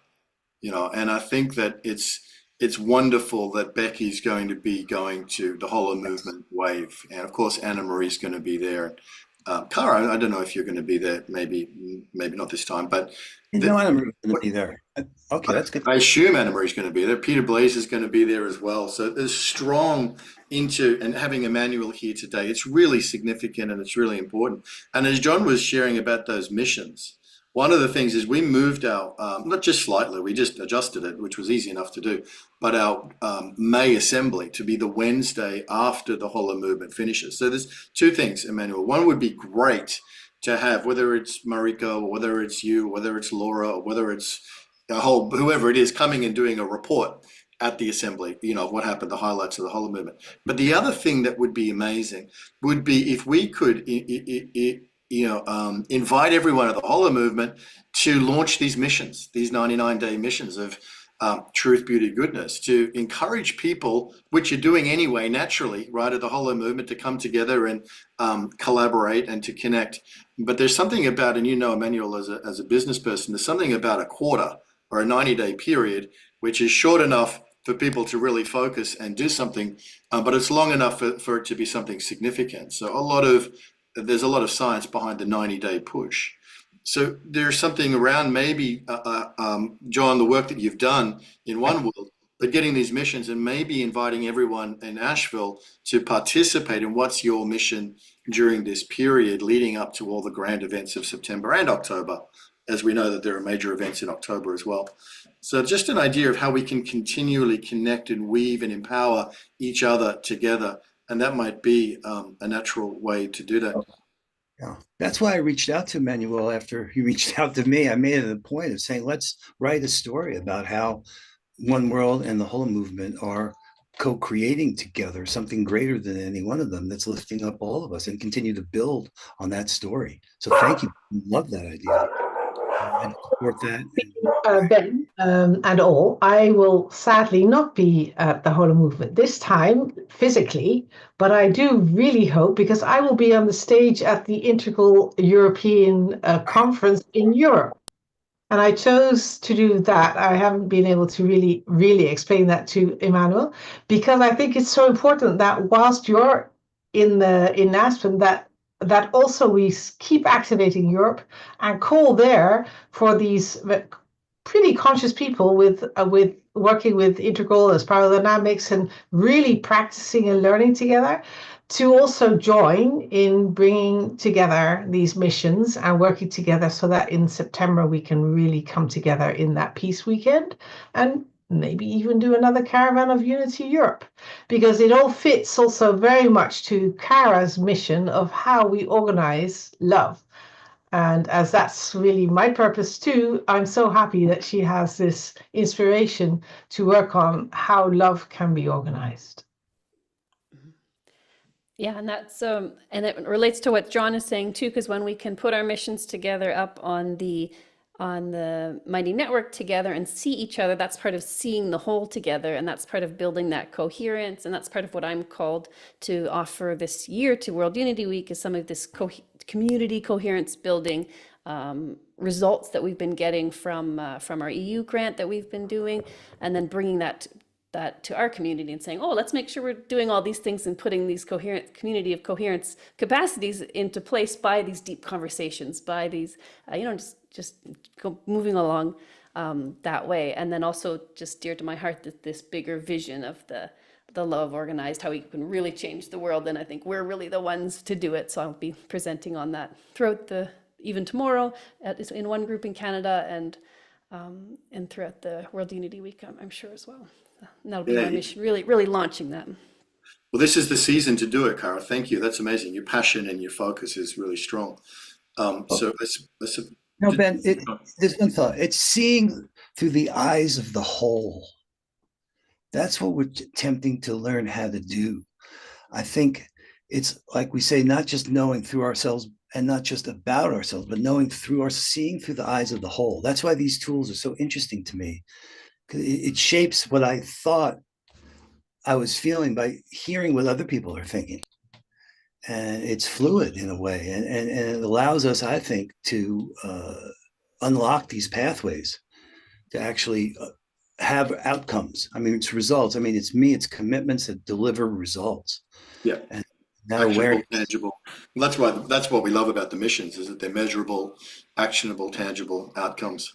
and I think that it's wonderful that Becky's going to be going to the Hollow Movement Wave. And of course, Anna Marie's going to be there. Cara, I don't know if you're going to be there, maybe not this time, but Anna Marie's going to be there. Okay, that's good. I assume Anna Marie's going to be there. Peter Blaze is going to be there as well. So there's strong and having Emanuel here today, it's really significant and it's really important. And as John was sharing about those missions, one of the things is we moved our, not just slightly, we just adjusted it, which was easy enough to do, but our May assembly to be the Wednesday after the Hollow Movement finishes. So there's two things, Emanuel. One would be great to have, whether it's Mariko, or whether it's you, whether it's Laura, or whether it's whoever it is coming and doing a report at the assembly, what happened, the highlights of the Hollow Movement. But the other thing that would be amazing would be if we could invite everyone at the Hollow Movement to launch these missions, these 99-day missions of truth, beauty, goodness, to encourage people, which you're doing anyway, naturally, right, at the Hollow Movement, to come together and collaborate and to connect. But there's something about, and Emanuel, as a business person, there's something about a quarter or a 90-day period, which is short enough for people to really focus and do something, but it's long enough for it to be something significant. So there's a lot of science behind the 90-day push. So there's something around maybe, John, the work that you've done in One World, but getting these missions and maybe inviting everyone in Asheville to participate in what's your mission during this period leading up to all the grand events of September and October, as we know that there are major events in October as well. So just an idea of how we can continually connect and weave and empower each other together. And that might be a natural way to do that. Yeah, that's why I reached out to Emanuel after he reached out to me. I made it a point of saying, let's write a story about how One World and the Hollow Movement are co-creating together something greater than any one of them that's lifting up all of us and continue to build on that story. So thank you. Love that idea. I support that. Ben and all, I will sadly not be at the Hollow Movement this time physically, but I do really hope, because I will be on the stage at the Integral European Conference in Europe. And I chose to do that. I haven't been able to really explain that to Emanuel, because I think it's so important that whilst you're in Aspen, that also we keep activating Europe and call there for these pretty conscious people with working with integral as spiral dynamics and really practicing and learning together, to also join in bringing together these missions and working together, so that in September we can really come together in that peace weekend and maybe even do another Caravan of Unity Europe, because it all fits also very much to Kara's mission of how we organize love. And as that's really my purpose too, I'm so happy that she has this inspiration to work on how love can be organized. Yeah, and that's and it relates to what John is saying too, because when we can put our missions together up on the Mighty Network together and see each other, that's part of seeing the whole together, and that's part of building that coherence, and that's part of what I'm called to offer this year to World Unity Week, is some of this community coherence building results that we've been getting from our EU grant that we've been doing, and then bringing that to our community and saying, oh, let's make sure we're doing all these things and putting these community of coherence capacities into place by these deep conversations, by these, just moving along that way. And then also just dear to my heart, that this bigger vision of the love organized, how we can really change the world. And I think we're really the ones to do it. So I'll be presenting on that throughout even tomorrow in one group in Canada, and throughout the World Unity Week, I'm sure as well. And that'll be my mission, really launching that. Well, this is the season to do it, Cara. Thank you. That's amazing. Your passion and your focus is really strong. So let's no, Ben, there's one thought. It's seeing through the eyes of the whole. That's what we're attempting to learn how to do. I think it's like we say, not just knowing through ourselves and not just about ourselves, but knowing through seeing through the eyes of the whole. That's why these tools are so interesting to me. It shapes what I thought I was feeling by hearing what other people are thinking. And it's fluid in a way. And it allows us, I think, to unlock these pathways to actually have outcomes. I mean, it's results. I mean, it's commitments that deliver results. Yeah. And actionable, tangible. That's what we love about the missions, is that they're measurable, actionable, tangible outcomes.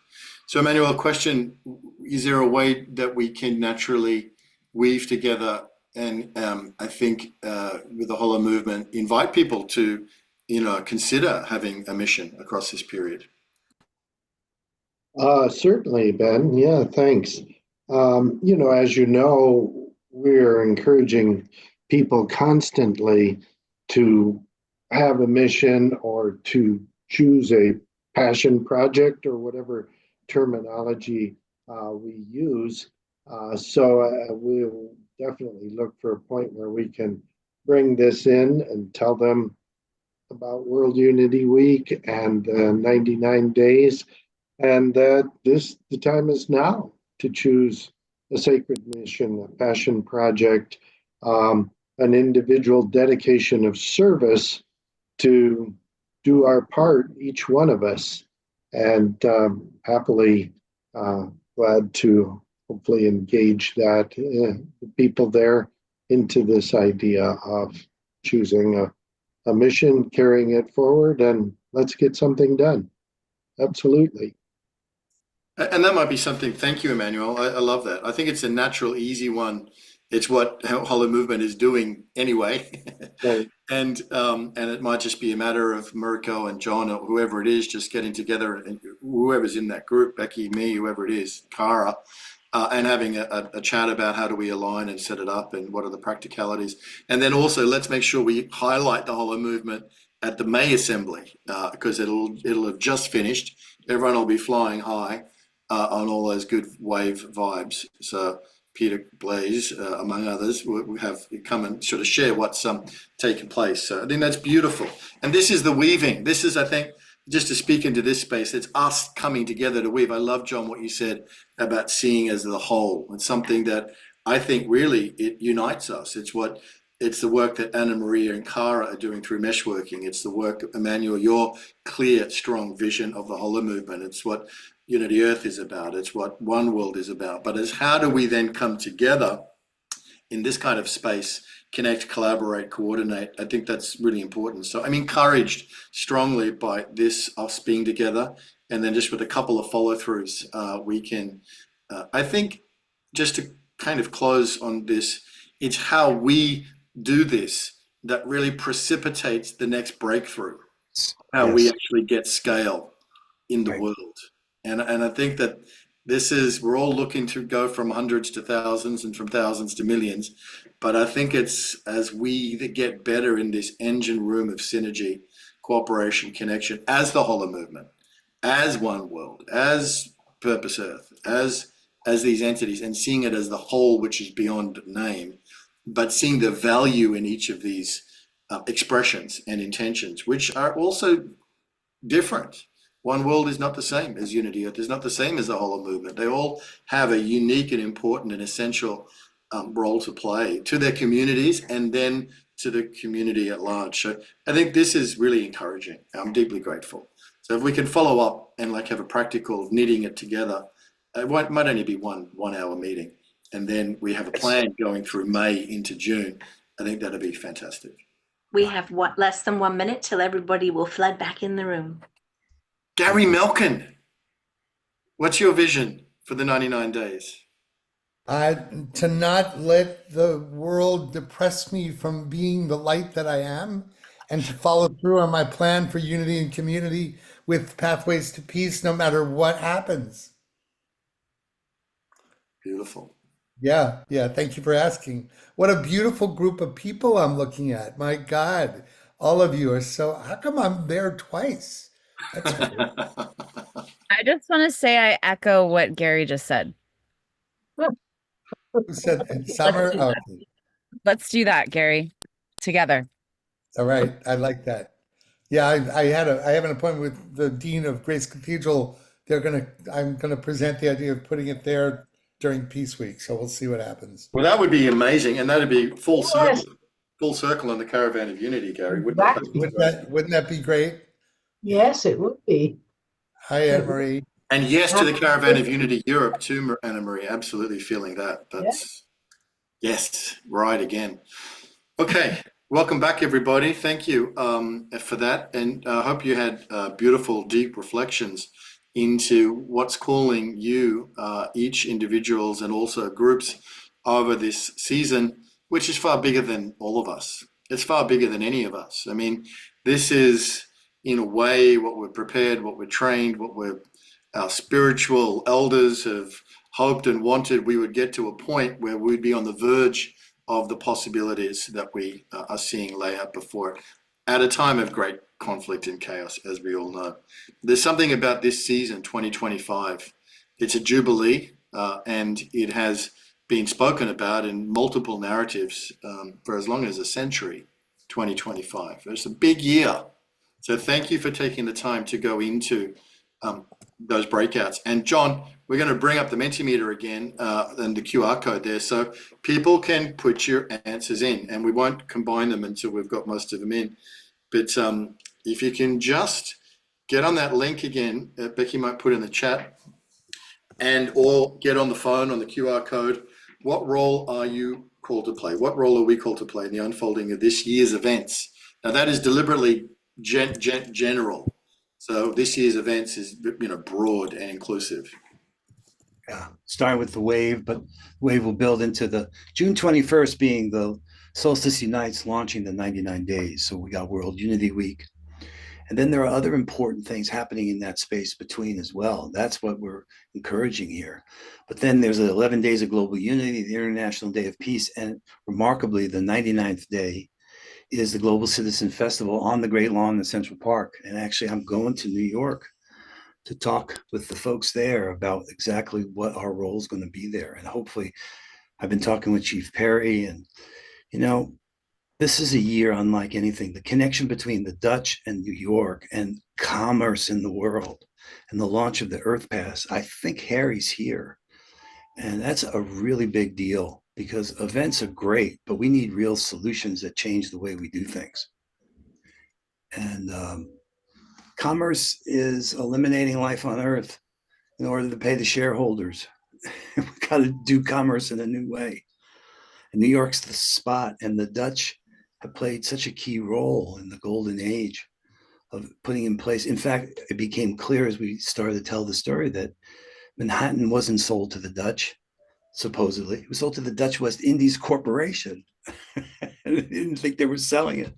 So, Emanuel, a question: is there a way that we can naturally weave together and I think with the Hollow movement, invite people to, consider having a mission across this period? Certainly, Ben. Yeah, thanks. As you know, we're encouraging people constantly to have a mission or to choose a passion project or whatever terminology we use. So we'll definitely look for a point where we can bring this in and tell them about World Unity Week and 99 days, and that the time is now to choose a sacred mission, a passion project, an individual dedication of service to do our part, each one of us, and happily glad to hopefully engage the people there into this idea of choosing a mission, carrying it forward, and let's get something done. Absolutely. And that might be something. Thank you, Emanuel. I love that. I think it's a natural, easy one. It's what Hollow Movement is doing anyway. Right. And it might just be a matter of Mirko and John or whoever it is just getting together, and whoever's in that group, Becky, me, whoever it is, Cara, and having a chat about how do we align and set it up and what are the practicalities. And then also let's make sure we highlight the Hollow Movement at the May Assembly, because it'll have just finished. Everyone will be flying high on all those good wave vibes. So Peter Blaze, among others, we have come and sort of share what's taken place. So I think that's beautiful. And this is the weaving. This is, I think, just to speak into this space, it's us coming together to weave. I love, John, what you said about seeing as the whole. It's something that I think really it unites us. It's what It's the work that Anna Maria and Cara are doing through meshworking. It's the work, Emanuel, your clear, strong vision of the Holo movement. It's what Unity Earth is about. It's what One World is about. But it's how do we then come together in this kind of space, connect, collaborate, coordinate? I think that's really important. So I'm encouraged strongly by this, us being together, and then just with a couple of follow-throughs, we can, I think, just to kind of close on this, it's how we do this that really precipitates the next breakthrough, how we actually get scale in the world. And I think that this is, we're all looking to go from hundreds to thousands and from thousands to millions. But I think it's as we get better in this engine room of synergy, cooperation, connection, as the Holo movement, as One World, as Purpose Earth, as these entities, and seeing it as the whole, which is beyond name, but seeing the value in each of these expressions and intentions, which are also different. One World is not the same as Unity Earth, is not the same as the Holo movement. They all have a unique and important and essential role to play to their communities and then to the community at large. So I think this is really encouraging. I'm deeply grateful. So if we can follow up and like have a practical knitting it together, it might only be one hour meeting. And then we have a plan going through May into June. I think that'd be fantastic. We have less than 1 minute till everybody will flood back in the room. Gary Melkin, what's your vision for the 99 days? To not let the world depress me from being the light that I am, and to follow through on my plan for unity and community with pathways to peace, no matter what happens. Beautiful. Yeah. Thank you for asking. What a beautiful group of people I'm looking at. My God, all of you are so, how come I'm there twice? That's weird. I just want to say I echo what Gary just said. Who said Sommer? Oh, okay. Let's do that, Gary, together. All right. I like that. Yeah, I have an appointment with the Dean of Grace Cathedral. I'm gonna present the idea of putting it there during Peace Week. So we'll see what happens. Well, that would be amazing. And that'd be full circle on the Caravan of Unity, Gary. Wouldn't that be great? Yes, it would be. Hi, Anna Marie. And yes to the Caravan of Unity Europe too, Anna Marie. Absolutely feeling that. That's yes, right again. Okay, welcome back, everybody. Thank you for that, and I hope you had beautiful, deep reflections into what's calling you, each individuals and also groups over this season, which is far bigger than all of us. It's far bigger than any of us. I mean, this is in a way what we're prepared, what we're trained, our spiritual elders have hoped and wanted we would get to a point where we'd be on the verge of the possibilities that we are seeing lay out before at a time of great conflict and chaos, as we all know. There's something about this season, 2025. It's a jubilee, and it has been spoken about in multiple narratives for as long as a century, 2025. It's a big year. So thank you for taking the time to go into those breakouts. And John, we're going to bring up the Mentimeter again and the QR code there so people can put your answers in, and we won't combine them until we've got most of them in. But if you can just get on that link again, Becky might put in the chat, and or get on the phone on the QR code. What role are you called to play? What role are we called to play in the unfolding of this year's events? Now that is deliberately general. So this year's events is broad and inclusive. Yeah, starting with the wave, but the wave will build into the June 21st being the Solstice Unites launching the 99 days. So we got World Unity Week. And then there are other important things happening in that space between as well. That's what we're encouraging here. But then there's the 11 days of global unity, the International Day of Peace, and remarkably, the 99th day is the Global Citizen Festival on the Great Lawn in Central Park. And actually, I'm going to New York to talk with the folks there about exactly what our role is going to be there. And hopefully, I've been talking with Chief Perry, and this is a year unlike anything. The connection between the Dutch and New York and commerce in the world and the launch of the Earth Pass. I think Harry's here, and that's a really big deal. because events are great, but we need real solutions that change the way we do things. And commerce is eliminating life on Earth in order to pay the shareholders. We've got to do commerce in a new way. And New York's the spot, and the Dutch have played such a key role in the golden age of putting in place. In fact, it became clear as we started to tell the story that Manhattan wasn't sold to the Dutch, supposedly. It was sold to the Dutch West Indies Corporation. And they didn't think they were selling it.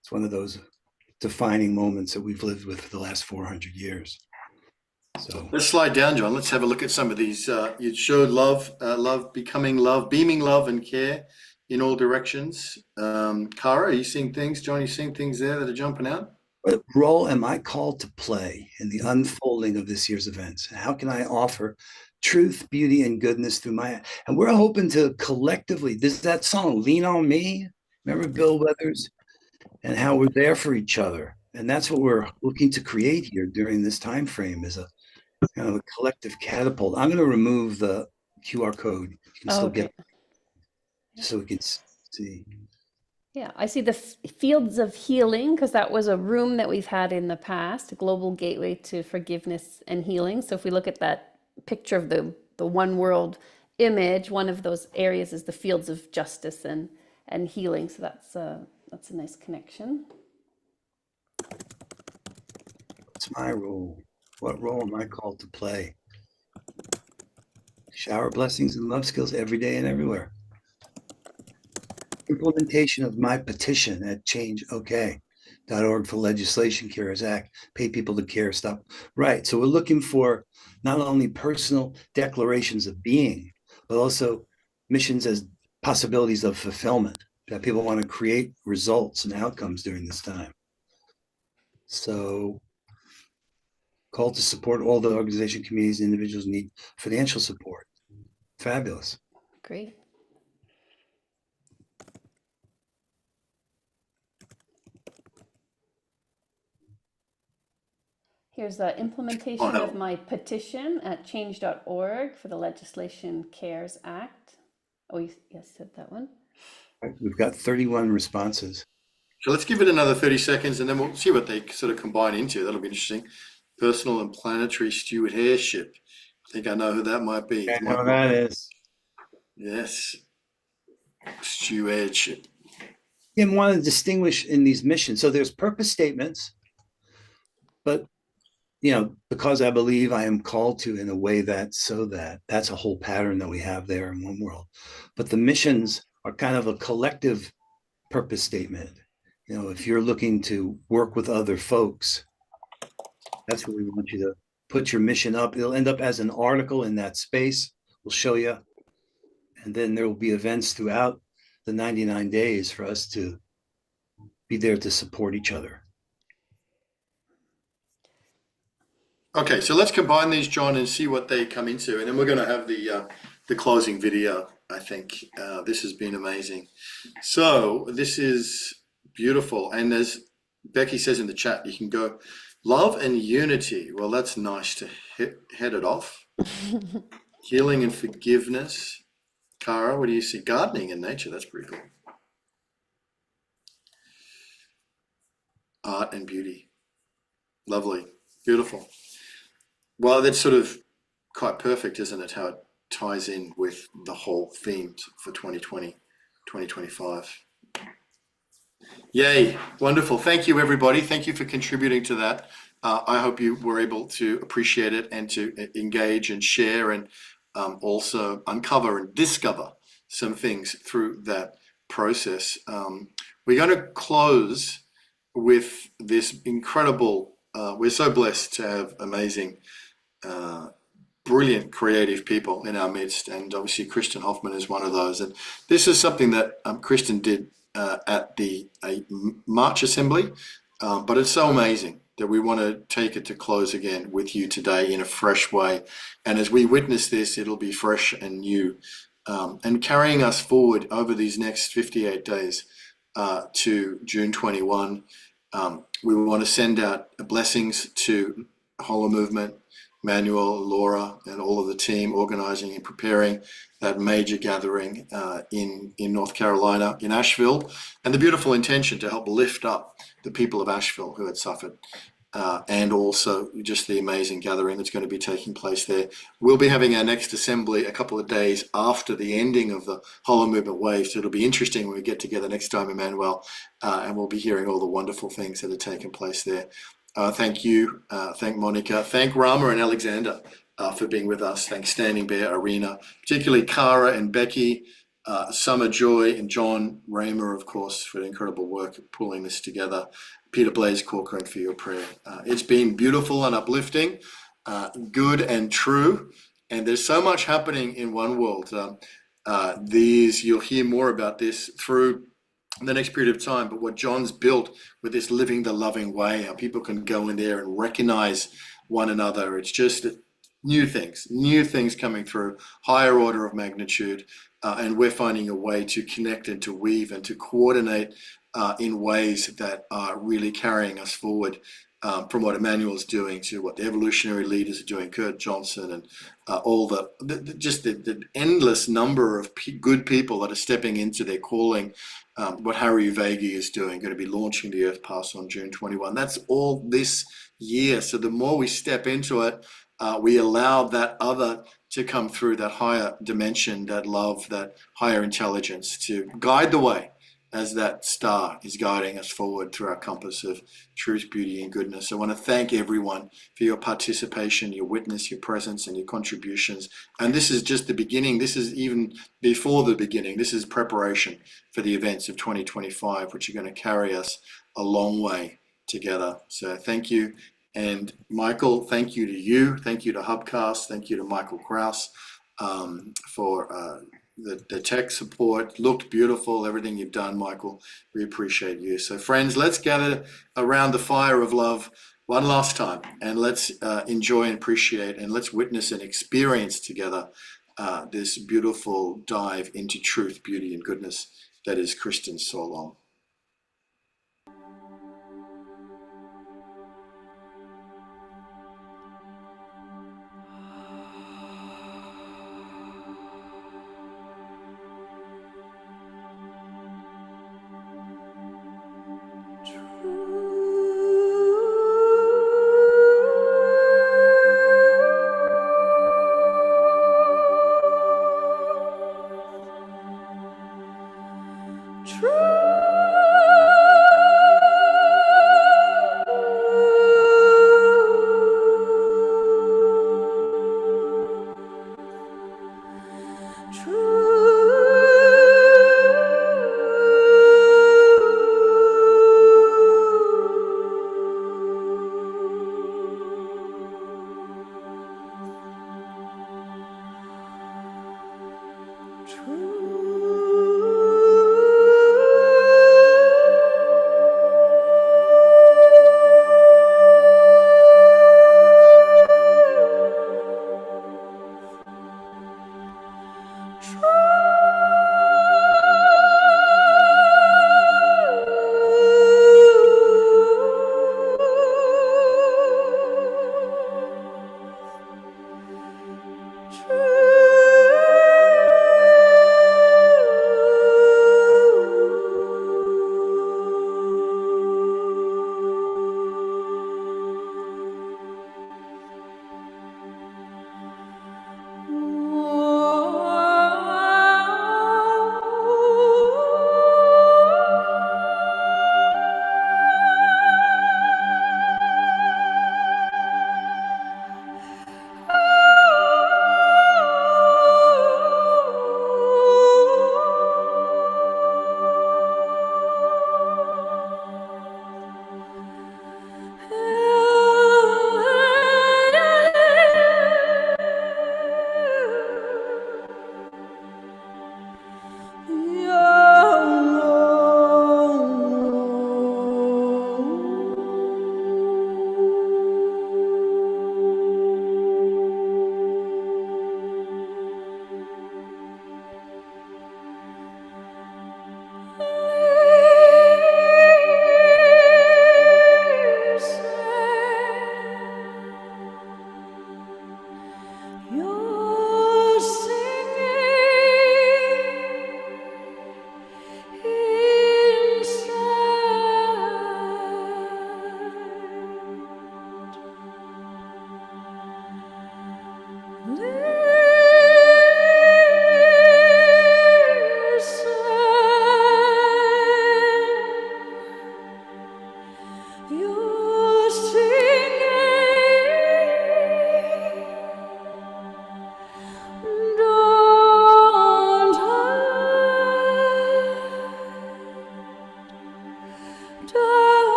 It's one of those defining moments that we've lived with for the last 400 years. So let's slide down, John. Let's have a look at some of these. You showed love, becoming love, beaming love and care in all directions. Cara, are you seeing things? John, are you seeing things there that are jumping out? What role am I called to play in the unfolding of this year's events? How can I offer truth, beauty, and goodness through and we're hoping to collectively, that song, Lean on Me, remember Bill Weathers? And how we're there for each other. And that's what we're looking to create here during this time frame, is a kind of a collective catapult. I'm going to remove the QR code. You can still get it, just so we can see. Yeah, I see the fields of healing, because that was a room that we've had in the past, a global gateway to forgiveness and healing. So if we look at that picture of the one world image, one of those areas is the fields of justice and healing. So that's a nice connection. What's my role? What role am I called to play? Shower blessings and love skills every day and everywhere. Implementation of my petition at changeok.org for legislation, CARES Act, pay people to care, stop. Right. So we're looking for not only personal declarations of being, but also missions as possibilities of fulfillment, that people want to create results and outcomes during this time. So call to support all the organization communities and individuals need financial support. Fabulous. Great. Here's the implementation of my petition at change.org for the legislation CARES Act. Oh, yes, said that one. We've got 31 responses. So let's give it another 30 seconds and then we'll see what they sort of combine into. That'll be interesting. Personal and planetary stewardship. I think I know who that might be. I know that is. Yes. Stewardship. And want to distinguish in these missions. So there's purpose statements, but because I believe I am called to in a way that's a whole pattern that we have there in one world. But the missions are kind of a collective purpose statement. If you're looking to work with other folks, that's what we want you to put your mission up. It'll end up as an article in that space. We'll show you. And then there will be events throughout the 99 days for us to be there to support each other. Okay, so let's combine these, John, and see what they come into. And then we're going to have the closing video, I think. This has been amazing. So this is beautiful. And as Becky says in the chat, you can go love and unity. Well, that's nice to head it off. Healing and forgiveness. Cara, what do you see? Gardening and nature. That's pretty cool. Art and beauty. Lovely. Beautiful. Well, that's sort of quite perfect, isn't it? How it ties in with the whole themes for 2020, 2025. Yay. Wonderful. Thank you, everybody. Thank you for contributing to that. I hope you were able to appreciate it and to engage and share and also uncover and discover some things through that process. We're going to close with this incredible, we're so blessed to have amazing, brilliant, creative people in our midst. And obviously Kristen Hoffman is one of those. And this is something that Kristen did at the March Assembly, but it's so amazing that we want to take it to close again with you today in a fresh way. And as we witness this, it'll be fresh and new, and carrying us forward over these next 58 days to June 21. We want to send out blessings to Hola Movement, Emanuel, Laura, and all of the team organizing and preparing that major gathering in North Carolina, in Asheville, and the beautiful intention to help lift up the people of Asheville who had suffered. And also just the amazing gathering that's going to be taking place there. We'll be having our next assembly a couple of days after the ending of the Hollow Movement Wave, so it'll be interesting when we get together next time, Emanuel, and we'll be hearing all the wonderful things that are taking place there. Thank you, thank Monica, thank Rama and Alexander for being with us. Thanks Standing Bear, Irina, particularly Cara and Becky, Sommer, Joy, and John, Rama, of course, for the incredible work of pulling this together. Peter Blaze, Corcoran, for your prayer. It's been beautiful and uplifting, good and true, and there's so much happening in One World. You'll hear more about this through the next period of time, but what John's built with this living the loving way, how people can go in there and recognize one another. It's just new things coming through, higher order of magnitude, and we're finding a way to connect and to weave and to coordinate in ways that are really carrying us forward, from what Emanuel's doing to what the evolutionary leaders are doing, Kurt Johnson, and all the endless number of good people that are stepping into their calling. What Harry Uvagi is doing, going to be launching the Earth Pass on June 21. That's all this year. So the more we step into it, we allow that other to come through, that higher dimension, that love, that higher intelligence to guide the way as that star is guiding us forward through our compass of truth, beauty, and goodness. I want to thank everyone for your participation, your witness, your presence, and your contributions. And this is just the beginning. This is even before the beginning. This is preparation for the events of 2025, which are going to carry us a long way together. So thank you. And Michael, thank you to you. Thank you to Hubcast. Thank you to Michael Kraus for the tech support. Looked beautiful, everything you've done, Michael. We appreciate you. So friends, let's gather around the fire of love one last time, and let's enjoy and appreciate, and let's witness and experience together this beautiful dive into truth, beauty, and goodness that is Christian so long. True.